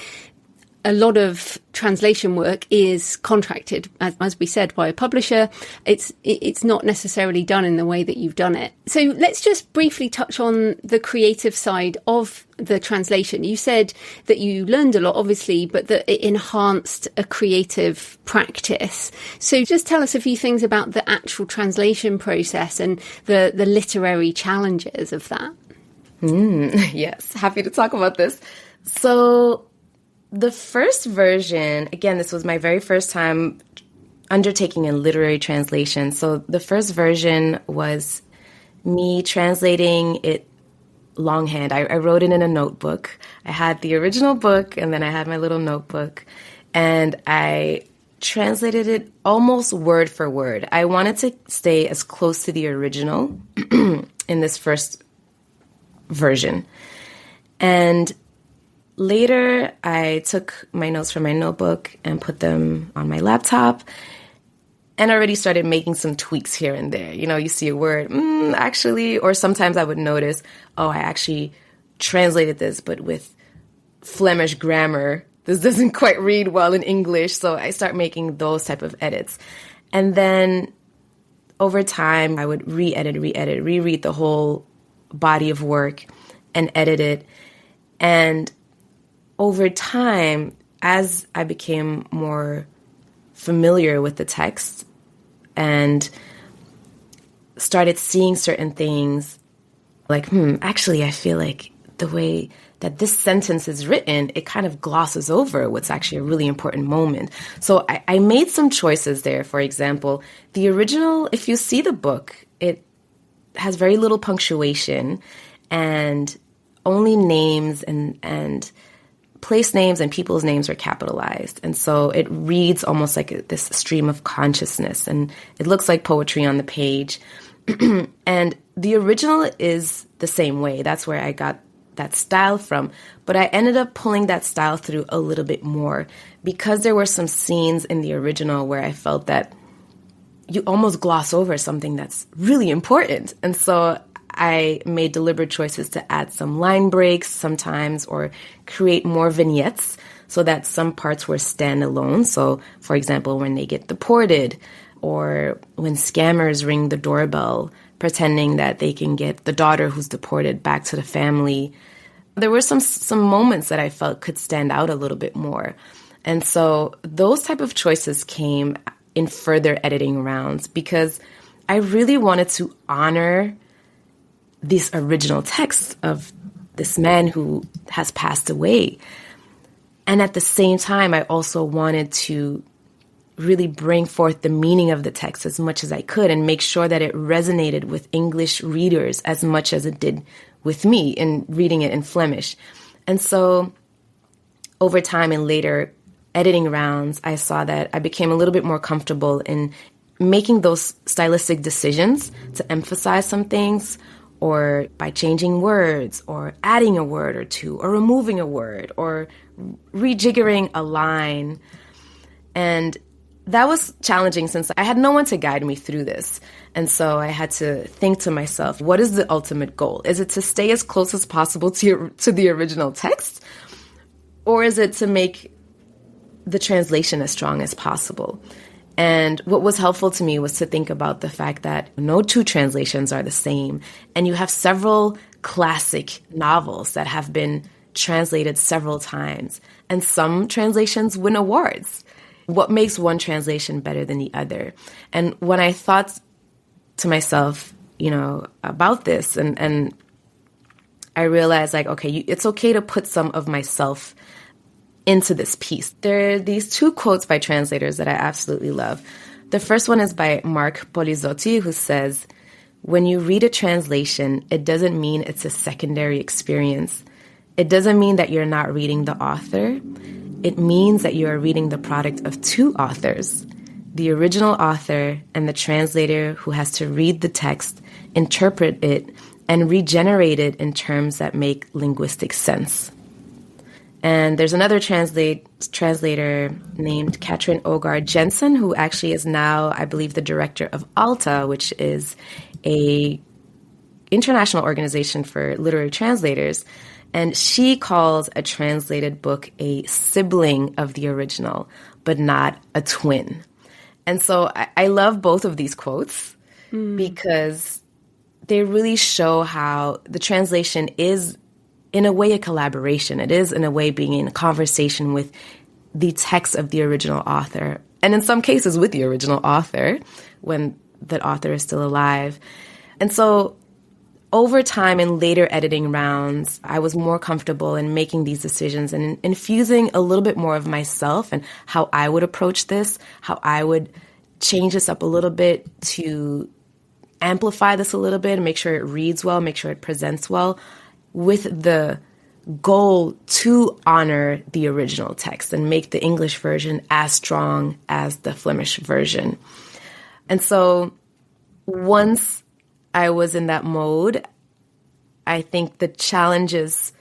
a lot of translation work is contracted, as we said, by a publisher. It's not necessarily done in the way that you've done it. So let's just briefly touch on the creative side of the translation. You said that you learned a lot, obviously, but that it enhanced a creative practice. So just tell us a few things about the actual translation process and the literary challenges of that. Yes, happy to talk about this. So the first version, again, this was my very first time undertaking a literary translation. So the first version was me translating it longhand. I wrote it in a notebook. I had the original book, and then I had my little notebook, and I translated it almost word for word. I wanted to stay as close to the original in this first version. And later, I took my notes from my notebook and put them on my laptop and already started making some tweaks here and there. You know, you see a word, actually, or sometimes I would notice, oh, I actually translated this, but with Flemish grammar. This doesn't quite read well in English. So I start making those type of edits. And then over time, I would reread the whole body of work and edit it. And over time, as I became more familiar with the text and started seeing certain things like, actually, I feel like the way that this sentence is written, it kind of glosses over what's actually a really important moment. So I made some choices there. For example, the original, if you see the book, it has very little punctuation and only names and place names and people's names are capitalized. And so it reads almost like this stream of consciousness, and it looks like poetry on the page. And the original is the same way. That's where I got that style from. But I ended up pulling that style through a little bit more because there were some scenes in the original where I felt that you almost gloss over something that's really important. And so I made deliberate choices to add some line breaks sometimes or create more vignettes so that some parts were standalone. So, for example, when they get deported or when scammers ring the doorbell pretending that they can get the daughter who's deported back to the family, there were some moments that I felt could stand out a little bit more. And so those type of choices came in further editing rounds because I really wanted to honor this original text of this man who has passed away. And at the same time, I also wanted to really bring forth the meaning of the text as much as I could and make sure that it resonated with English readers as much as it did with me in reading it in Flemish. And so over time and later editing rounds, I saw that I became a little bit more comfortable in making those stylistic decisions to emphasize some things, or by changing words or adding a word or two or removing a word or rejiggering a line. And that was challenging since I had no one to guide me through this. And so I had to think to myself, what is the ultimate goal? Is it to stay as close as possible to the original text? Or is it to make the translation as strong as possible? And what was helpful to me was to think about the fact that no two translations are the same. And you have several classic novels that have been translated several times. And some translations win awards. What makes one translation better than the other? And when I thought to myself, about this, and I realized it's okay to put some of myself into this piece. There are these two quotes by translators that I absolutely love. The first one is by Mark Polizzotti, who says, when you read a translation, it doesn't mean it's a secondary experience. It doesn't mean that you're not reading the author. It means that you are reading the product of two authors, the original author and the translator who has to read the text, interpret it, and regenerate it in terms that make linguistic sense. And there's another translator named Katrin Ågaard Jensen, who actually is now, I believe, the director of ALTA, which is a international organization for literary translators. And she calls a translated book a sibling of the original, but not a twin. And so I love both of these quotes because they really show how the translation is, in a way, a collaboration. It is, in a way, being in a conversation with the text of the original author, and in some cases with the original author when the author is still alive. And so over time in later editing rounds, I was more comfortable in making these decisions and infusing a little bit more of myself and how I would approach this, how I would change this up a little bit to amplify this a little bit and make sure it reads well, make sure it presents well, with the goal to honor the original text and make the English version as strong as the Flemish version. And so once I was in that mode, I think the challenges,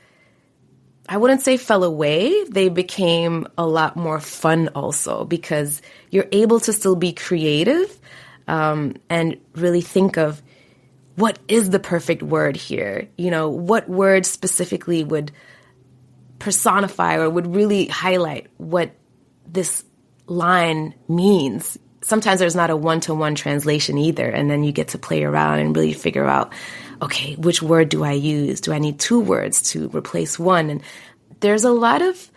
I wouldn't say fell away. They became a lot more fun also because you're able to still be creative and really think of what is the perfect word here? You know, what word specifically would personify or would really highlight what this line means? Sometimes there's not a one-to-one translation either, and then you get to play around and really figure out, okay, which word do I use? Do I need two words to replace one? And there's a lot of,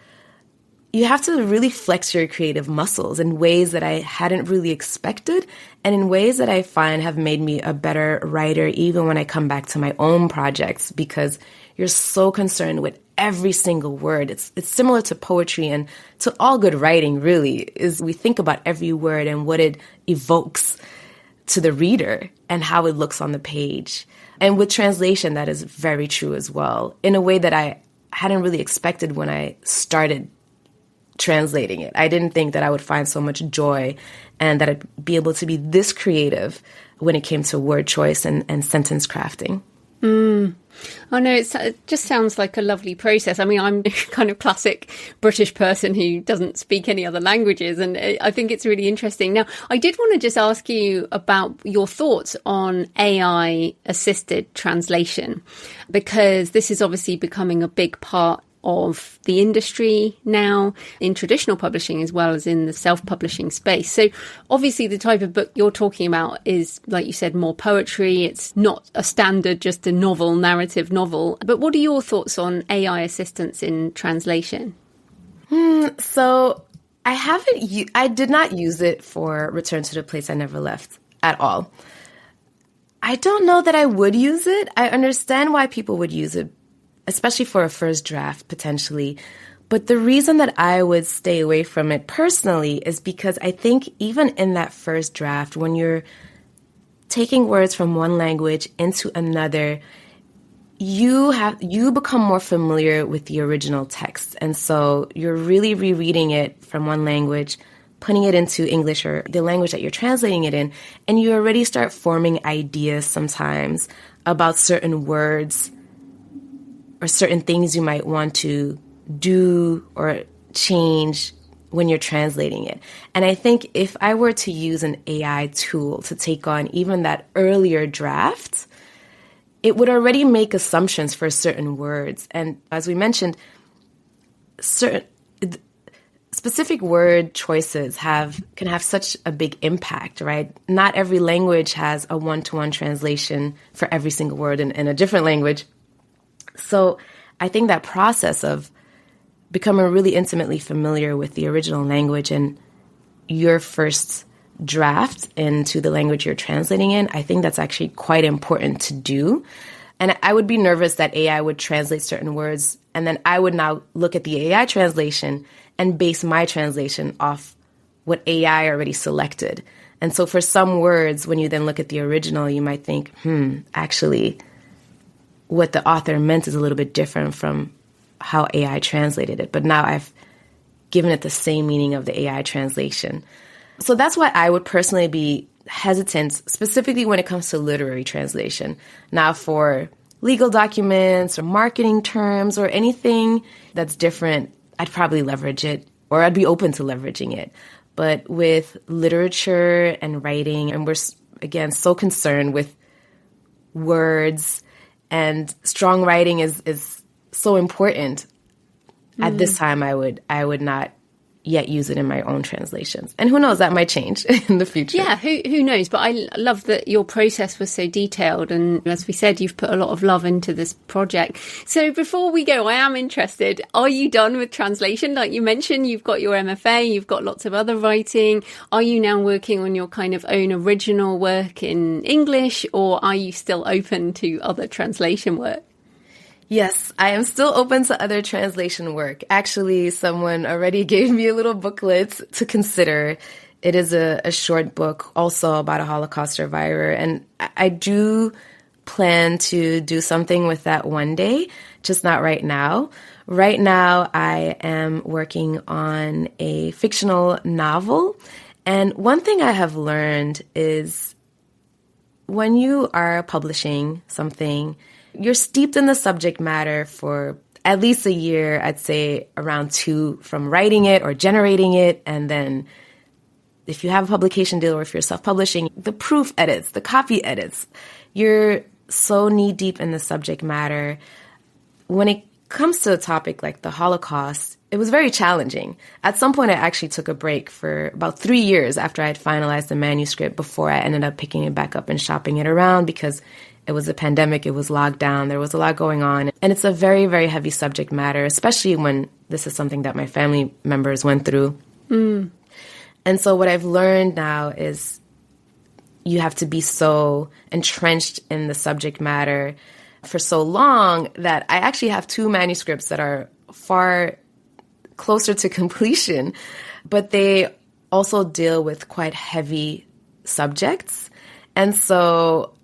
you have to really flex your creative muscles in ways that I hadn't really expected and in ways that I find have made me a better writer even when I come back to my own projects, because you're so concerned with every single word. It's similar to poetry and to all good writing, really, is we think about every word and what it evokes to the reader and how it looks on the page. And with translation, that is very true as well, in a way that I hadn't really expected when I started translating it. I didn't think that I would find so much joy and that I'd be able to be this creative when it came to word choice and sentence crafting. Oh no, it just sounds like a lovely process. I mean, I'm a kind of classic British person who doesn't speak any other languages, and I think it's really interesting. Now, I did want to just ask you about your thoughts on AI-assisted translation, because this is obviously becoming a big part of the industry now in traditional publishing as well as in the self-publishing space. So obviously the type of book you're talking about is, like you said, more poetry. It's not a standard, just a novel, narrative novel. But what are your thoughts on AI assistance in translation? So I did not use it for Return to the Place I Never Left at all. I don't know that I would use it. I understand why people would use it, especially for a first draft, potentially. But the reason that I would stay away from it personally is because I think even in that first draft, when you're taking words from one language into another, you become more familiar with the original text. And so you're really rereading it from one language, putting it into English or the language that you're translating it in, and you already start forming ideas sometimes about certain words or certain things you might want to do or change when you're translating it. And I think if I were to use an AI tool to take on even that earlier draft, it would already make assumptions for certain words. And as we mentioned, certain specific word choices can have such a big impact, right? Not every language has a one-to-one translation for every single word in a different language. So I think that process of becoming really intimately familiar with the original language and your first draft into the language you're translating in, I think that's actually quite important to do. And I would be nervous that AI would translate certain words, and then I would now look at the AI translation and base my translation off what AI already selected. And so for some words, when you then look at the original, you might think, actually, what the author meant is a little bit different from how AI translated it. But now I've given it the same meaning of the AI translation. So that's why I would personally be hesitant, specifically when it comes to literary translation. Now for legal documents or marketing terms or anything that's different, I'd probably leverage it, or I'd be open to leveraging it. But with literature and writing, and we're, again, so concerned with words, and strong writing is so important. At this time, I would not yet use it in my own translations. And who knows, that might change in the future. Yeah, who knows? But I love that your process was so detailed. And as we said, you've put a lot of love into this project. So before we go, I am interested, are you done with translation? Like you mentioned, you've got your MFA, you've got lots of other writing. Are you now working on your kind of own original work in English, or are you still open to other translation work? Yes, I am still open to other translation work. Actually, someone already gave me a little booklet to consider. It is a short book also about a Holocaust survivor. And I do plan to do something with that one day, just not right now. Right now, I am working on a fictional novel. And one thing I have learned is when you are publishing something, you're steeped in the subject matter for at least a year, I'd say around 2 from writing it or generating it. And then if you have a publication deal or if you're self-publishing, the proof edits, the copy edits, you're so knee-deep in the subject matter. When it comes to a topic like the Holocaust, it was very challenging. At some point, I actually took a break for about 3 years after I had finalized the manuscript before I ended up picking it back up and shopping it around, because it was a pandemic, it was locked down, there was a lot going on. And it's a very, very heavy subject matter, especially when this is something that my family members went through. And so what I've learned now is you have to be so entrenched in the subject matter for so long that I actually have 2 manuscripts that are far closer to completion, but they also deal with quite heavy subjects. And so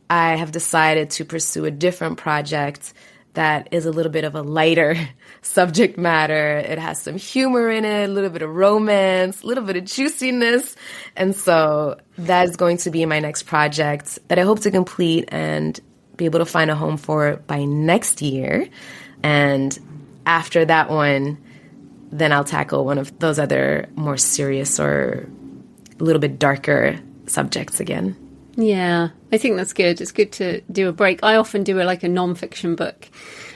I have decided to pursue a different project that is a little bit of a lighter subject matter. It has some humor in it, a little bit of romance, a little bit of juiciness. And so that is going to be my next project that I hope to complete and be able to find a home for by next year. And after that one, then I'll tackle one of those other more serious or a little bit darker subjects again. Yeah, I think that's good. It's good to do a break. I often do like a non-fiction book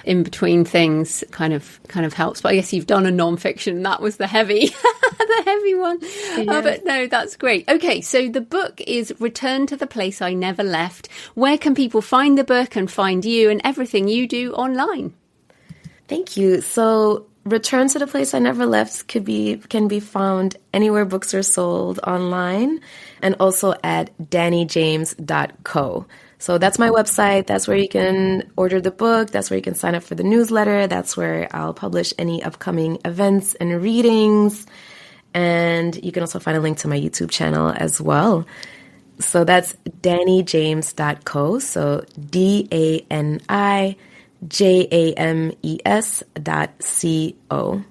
in between things. Kind of helps. But I guess you've done a non-fiction. That was the heavy, the heavy one. Yeah. But no, that's great. Okay, so the book is Return to the Place I Never Left. Where can people find the book and find you and everything you do online? Thank you. So Return to the Place I Never Left can be found anywhere books are sold online, and also at danijames.co. So that's my website. That's where you can order the book. That's where you can sign up for the newsletter. That's where I'll publish any upcoming events and readings. And you can also find a link to my YouTube channel as well. So that's danijames.co. So DANIJAMES.co.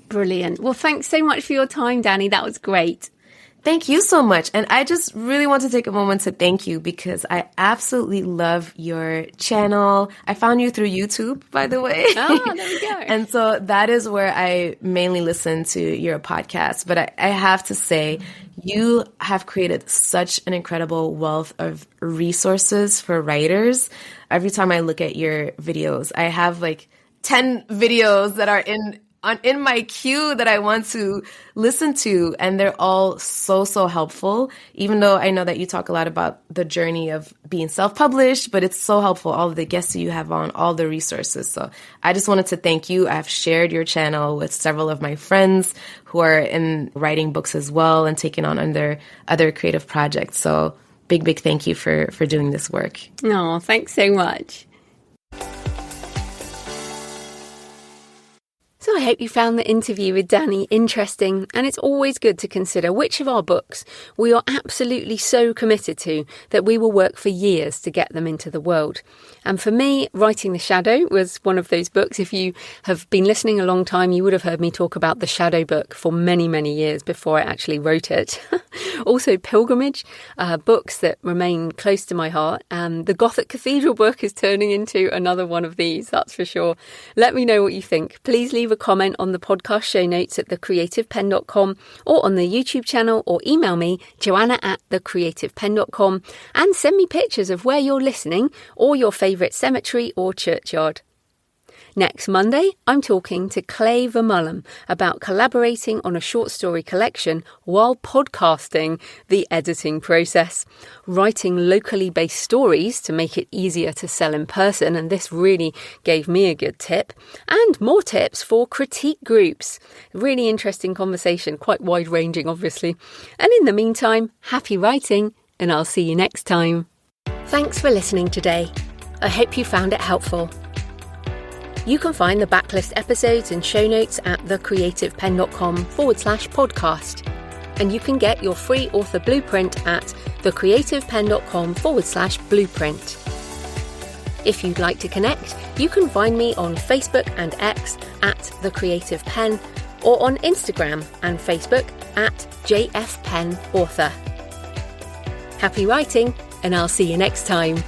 Brilliant. Well, thanks so much for your time, Dani. That was great. Thank you so much. And I just really want to take a moment to thank you because I absolutely love your channel. I found you through YouTube, by the way. Oh, there we go. And so that is where I mainly listen to your podcast. But I have to say, you have created such an incredible wealth of resources for writers. Every time I look at your videos, I have like 10 videos that are in my queue that I want to listen to, and they're all so helpful, even though I know that you talk a lot about the journey of being self-published, but it's so helpful, all of the guests you have on, all the resources. So I just wanted to thank you. I've shared your channel with several of my friends who are in writing books as well and taking on other creative projects. So big thank you for doing this work. Oh, thanks so much. So I hope you found the interview with Dani interesting, and it's always good to consider which of our books we are absolutely so committed to that we will work for years to get them into the world. And for me, Writing the Shadow was one of those books. If you have been listening a long time, you would have heard me talk about the Shadow book for many, many years before I actually wrote it. Also Pilgrimage, books that remain close to my heart. The Gothic Cathedral book is turning into another one of these, that's for sure. Let me know what you think. Please leave a comment on the podcast show notes at thecreativepenn.com or on the YouTube channel, or email me, joanna@thecreativepenn.com, and send me pictures of where you're listening or your favourite cemetery or churchyard. Next Monday, I'm talking to Clay Vermeulen about collaborating on a short story collection while podcasting the editing process, writing locally based stories to make it easier to sell in person, and this really gave me a good tip, and more tips for critique groups. Really interesting conversation, quite wide-ranging obviously. And in the meantime, happy writing, and I'll see you next time. Thanks for listening today. I hope you found it helpful. You can find the backlist episodes and show notes at thecreativepenn.com/podcast. And you can get your free author blueprint at thecreativepenn.com/blueprint. If you'd like to connect, you can find me on Facebook and X at The Creative Penn, or on Instagram and Facebook at JFPennAuthor. Happy writing, and I'll see you next time.